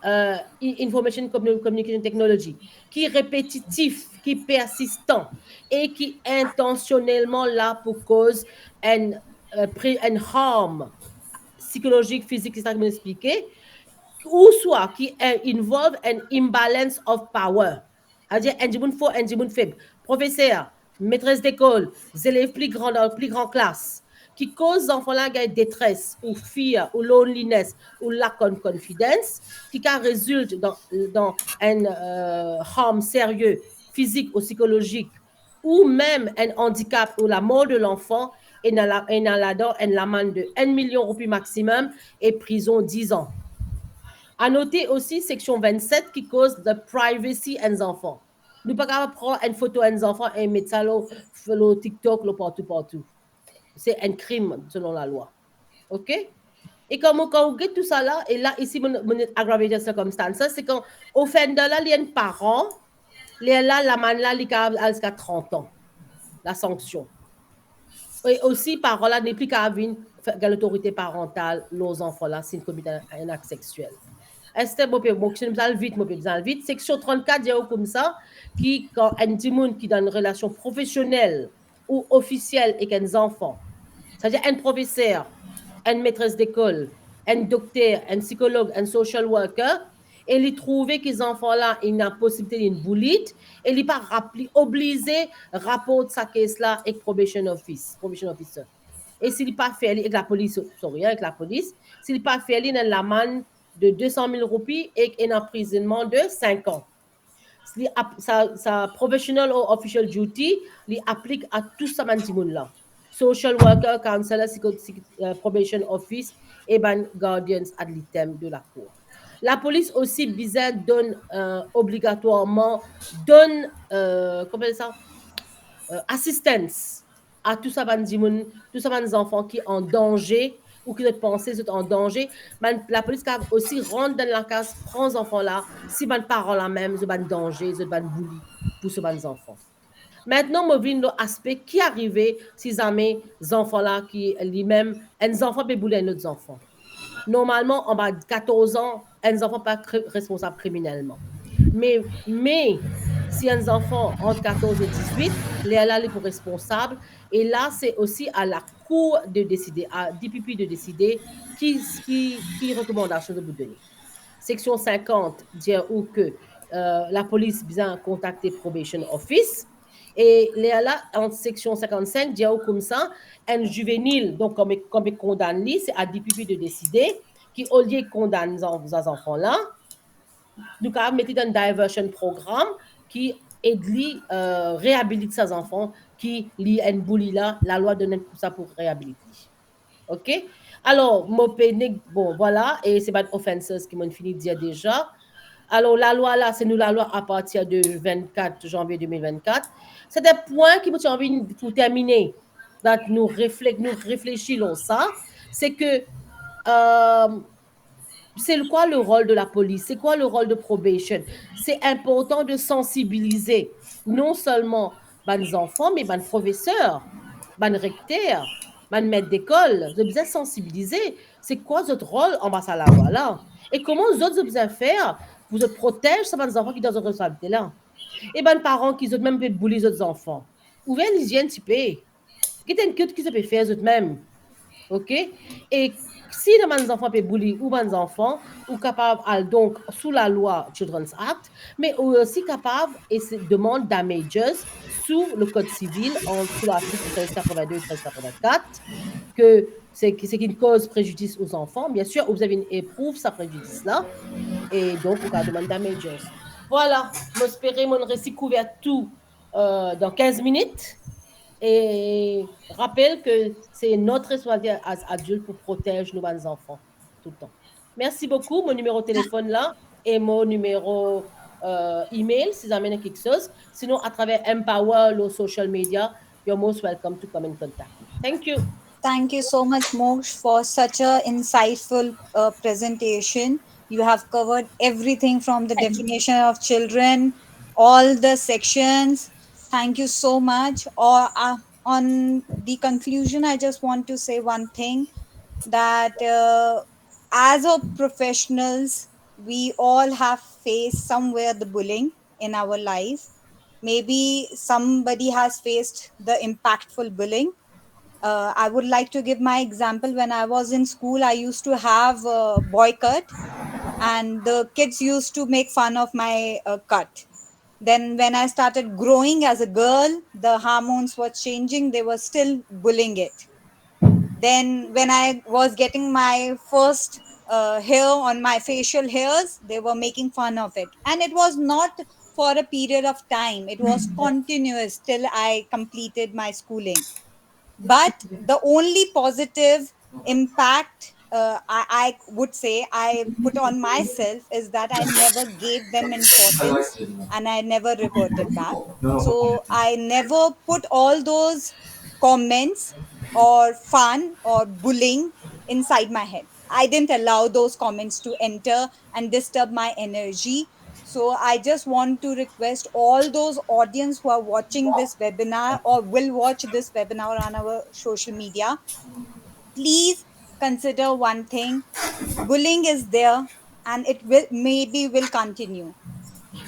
information communication technology, qui est répétitif, qui est persistant et qui est intentionnellement là pour cause un harm psychologique, physique, c'est ça que je m'expliquais, ou soit qui involve an imbalance of power. C'est-à-dire, un fort, un faible. Professeur, maîtresse d'école, élèves plus grands dans plus grande classe, qui cause aux enfants-là une détresse, ou fear, ou loneliness, ou lack of confidence, qui résulte dans un harm sérieux, physique ou psychologique, ou même un handicap ou la mort de l'enfant, et dans l'amende de 1 million de roupies maximum et prison 10 ans. À noter aussi section 27 qui cause de privacy des enfants. Nous ne pouvons pas prendre une photo des enfants et mettre ça sur TikTok partout. C'est un crime selon la loi. OK? Et quand on get tout ça là, et là, ici, mon aggravated circumstance, c'est quand offender là, il y a un parent, là, la man là, il a jusqu'à 30 ans. La sanction. Et aussi, parole là, n'est plus qu'à l'autorité parentale, nos enfants là, s'ils commettent un acte sexuel. Est-ce que vite, section 34 dit comme ça, qui, quand un dimoun qui dans une relation professionnelle ou officielle avec un enfant, c'est-à-dire un professeur, une maîtresse d'école, un docteur, un psychologue, un social worker, et il trouve que les enfants-là, ils ont la possibilité d'une boulite, et il n'est pas obligé de rapporter sa caisse-là avec probation officer. Et s'il n'est pas fait avec la police, s'il n'est pas fait, il a l'amende de 200 000 roupies et un emprisonnement de 5 ans. Sa professional or official duty, il applique à tout ça, là. social worker, counselor, probation office et ben guardians ad litem de la cour. La police aussi bizarre donne obligatoirement donne comment ça assistance à tous ça tous ces enfants qui sont en danger ou qui pensent sont en danger. La police cap aussi rentre dans la case, prend ces enfants-là, si les parents là même, ils sont en danger, ils sont en bully pour ces enfants. Maintenant, je viens l'autre aspect qui arrivait si jamais les enfants-là, qui lui-même, un enfant peut bouler un autre enfant. Normalement, en bas de 14 ans, un enfant pas responsable criminellement. Mais si un enfant entre 14 et 18, les là, pour responsable. Et là, c'est aussi à la cour de décider, à DPP de décider qui recommandation de vous donner. Section 50 dit où que la police bien contacter probation office. Et là, en section 55, dit comme ça, un juvénile, donc comme il condamne, c'est à DPP de décider qui, au lieu de condamner ces enfants-là, nous avons mis un diversion programme qui aide réhabiliter ces enfants qui lit un bully là, la loi donne ça pour réhabiliter. OK? Alors, bon, voilà, et c'est pas offenses qui m'ont fini de dire déjà. Alors, la loi là, c'est nous la loi à partir de 24 janvier 2024. C'est des points qui m'ont envie pour terminer. Donc, nous réfléchissons ça. C'est que c'est quoi le rôle de la police? C'est quoi le rôle de probation? C'est important de sensibiliser non seulement les enfants, mais les professeurs, les recteurs, les maîtres d'école. Vous avez besoin de sensibiliser. C'est quoi votre rôle en bas à la loi là? Et comment vous autres avez besoin de faire pour vous protéger ces enfants qui sont dans cette responsabilité là? Et les parents qui ont même pu bouler les autres enfants. Ouvrez l'hygiène, tu peux. Qui est une qui se peut faire eux-mêmes. OK? Et si les enfants peuvent bully ou les enfants, ou capables, donc, sous la loi Children's Act, mais aussi capables, et se demande damages sous le Code civil, sous l'article 1382 et 1384, que c'est une cause préjudice aux enfants. Bien sûr, vous avez une éprouve, ça préjudice-là, et donc, vous avez demandé damages. Voilà, j'espère mon récit couvert tout dans 15 minutes. Et rappelle que c'est notre responsabilité als adultes pour protéger nos enfants tout le temps. Merci beaucoup. Mon numéro de téléphone là et mon numéro email si vous avez quelque chose. Sinon, à travers Empower, le social media, you're most welcome to come in contact. Thank you.
Thank you so much, Moksh, for such a insightful presentation. You have covered everything from the definition of children, all the sections. Thank you so much. On the conclusion, I just want to say one thing that as a professionals, we all have faced somewhere the bullying in our life. Maybe somebody has faced the impactful bullying. I would like to give my example. When I was in school, I used to have a boycott, and the kids used to make fun of my cut. Then, when I started growing as a girl, the hormones were changing, they were still bullying it. Then, when I was getting my first hair on my facial hairs, they were making fun of it. And it was not for a period of time, it was continuous till I completed my schooling. But the only positive impact I would say I put on myself is that I never gave them importance and I never reverted back. So I never put all those comments or fun or bullying inside my head. I didn't allow those comments to enter and disturb my energy. So I just want to request all those audience who are watching this webinar or will watch this webinar on our social media, please consider one thing. Bullying is there and it will maybe will continue.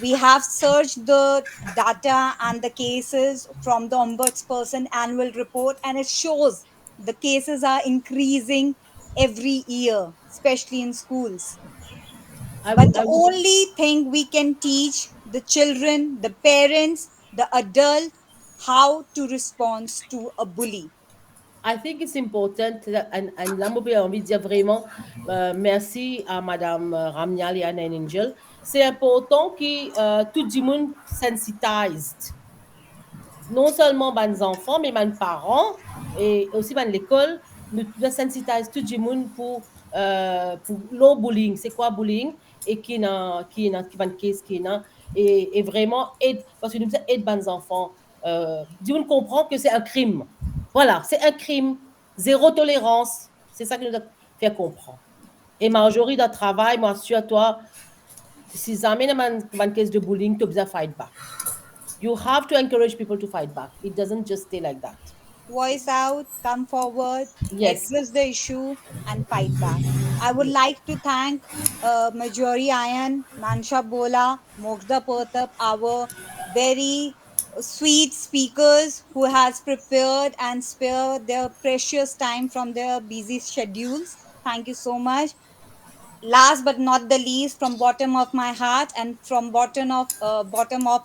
We have searched the data and the cases from the ombudsperson annual report, and it shows the cases are increasing every year, especially in schools. But the only thing we can teach the children, the parents, the adult, how to respond to a bully.
I think it's important, and là, moi, j'ai envie de dire vraiment merci à Madame Ramnial et Anna Angel. C'est important que tout le monde sensitized. non seulement les enfants, mais les parents et aussi l'école, nous sensitise tout le monde pour le bullying. C'est quoi bullying? Et qui va case qui et vraiment aide, parce que nous aide les enfants. On comprend que c'est un crime. Voilà, c'est un crime. Zéro tolérance. C'est ça que nous devons faire comprendre. Et Marjorie, dans le travail, moi, assure-toi, si jamais une case de bullying, tu dois fight back. You have to encourage people to fight back. It doesn't just stay like that.
Voice out, come forward,
Yes.
address the issue, and fight back. I would like to thank Majori Ayan, Mansha Bola, Moksha Pertap, our very sweet speakers who has prepared and spared their precious time from their busy schedules. Thank you so much. Last but not the least, from bottom of my heart and from bottom of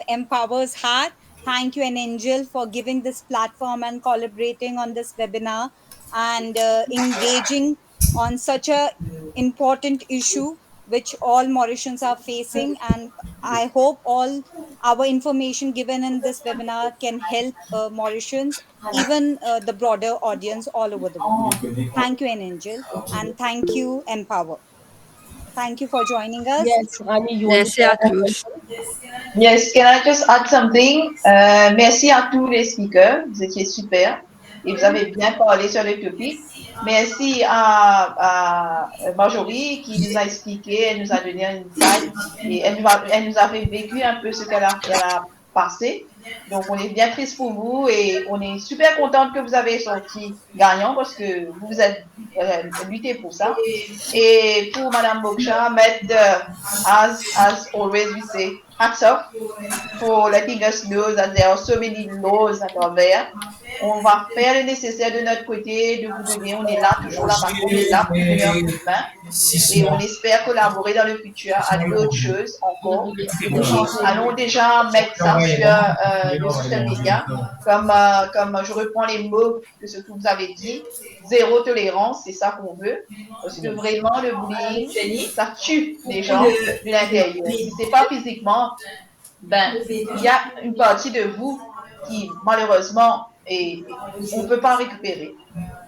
Empower's heart, thank you, an angel, for giving this platform and collaborating on this webinar and engaging on such a important issue which all Mauritians are facing. And I hope all our information given in this webinar can help Mauritians, even the broader audience all over the world. Thank you, an angel, and thank you, Empower. Thank you for joining us.
Yes, Rani, you want to
Merci à tous.
Yes, can I just add something? Merci à tous les speakers, vous étiez super et vous avez bien parlé sur le topic. Merci à Marjorie qui nous a expliqué, elle nous a donné un insight et elle nous a fait vécu un peu ce qu'elle a passé. Donc, on est bien triste pour vous et on est super contente que vous avez sorti gagnant parce que vous êtes lutté pour ça. Et pour Madame Moksha, as always we say, hats off for letting us know that there are so many laws that are there. On va faire le nécessaire de notre côté, de vous donner, on est là, toujours là, on est là pour donner un coup de main. Et on espère collaborer dans le futur à d'autres choses encore. Allons déjà mettre ça sur le social media, comme je reprends les mots de ce que vous avez dit, zéro tolérance, c'est ça qu'on veut. Parce que vraiment, le bullying, ça tue les gens de l'intérieur. Si c'est pas physiquement, ben, il y a une partie de vous qui, malheureusement, on ne peut pas récupérer.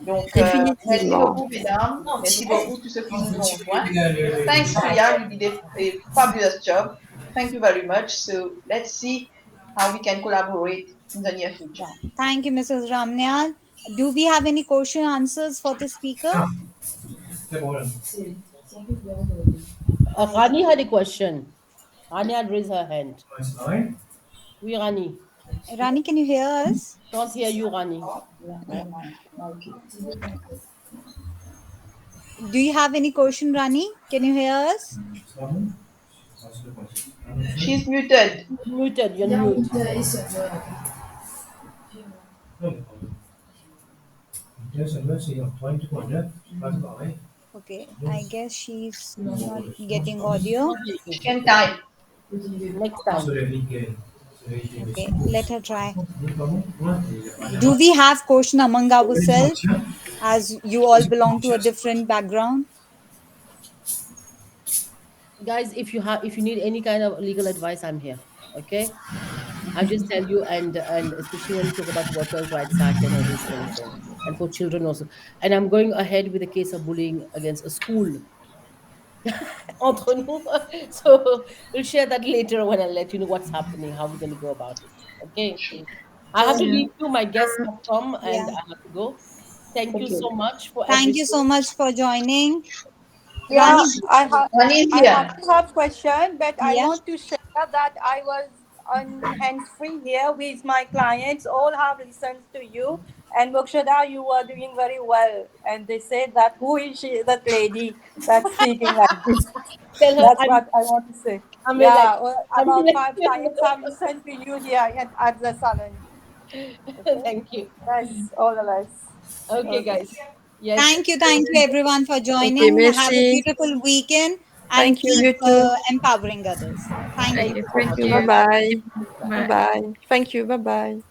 Donc, merci beaucoup, mesdames. Merci beaucoup tous ceux qui nous ont rejoints. Thanks, Priya. You did a fabulous job. Thank you very much. So, let's see how we can collaborate in the near future.
Thank you, Mrs. Ramnyal. Do we have any question answers for the speaker?
Rani had a question. Rani had raised her hand. Oui, Rani.
Rani, can you hear us?
Can't hear you, Rani.
Do you have any question, Rani? Can you hear us?
She's muted.
Muted, you're mute.
Okay, I guess she's not getting audio.
She can type.
Next time.
Okay, let her try. Do we have question among ourselves, as you all belong to a different background?
Guys, if you need any kind of legal advice, I'm here. Okay, I'll just tell you, and especially when you talk about Workers' Rights Act and all these things, and for children also. And I'm going ahead with a case of bullying against a school. Entre nous. So we'll share that later when I let you know what's happening, how we're going to go about it. Okay. I have to leave you. My guests have come, and I have to go. Thank you so much for.
Thank you so much for joining.
Yeah, I
Rani,
have question, but I
Yeah.
want to share that I was on hands-free here with my clients. All have listened to you, and Mokshada, you were doing very well. And they said that who is she, that lady that's speaking like this?
Tell her
That's what I want to say.
I'm
Yeah,
relaxed.
well,
I'm
about
relaxed.
5 clients have listened to you here at the salon.
Thank you.
That's all the rest.
Okay, guys. Yes.
Thank you everyone for joining.
Okay,
Have a
merci.
beautiful weekend and
Thank you,
keep
you too.
empowering others. Thank you.
Thank you. Bye-bye. Bye-bye. Thank you. Bye-bye.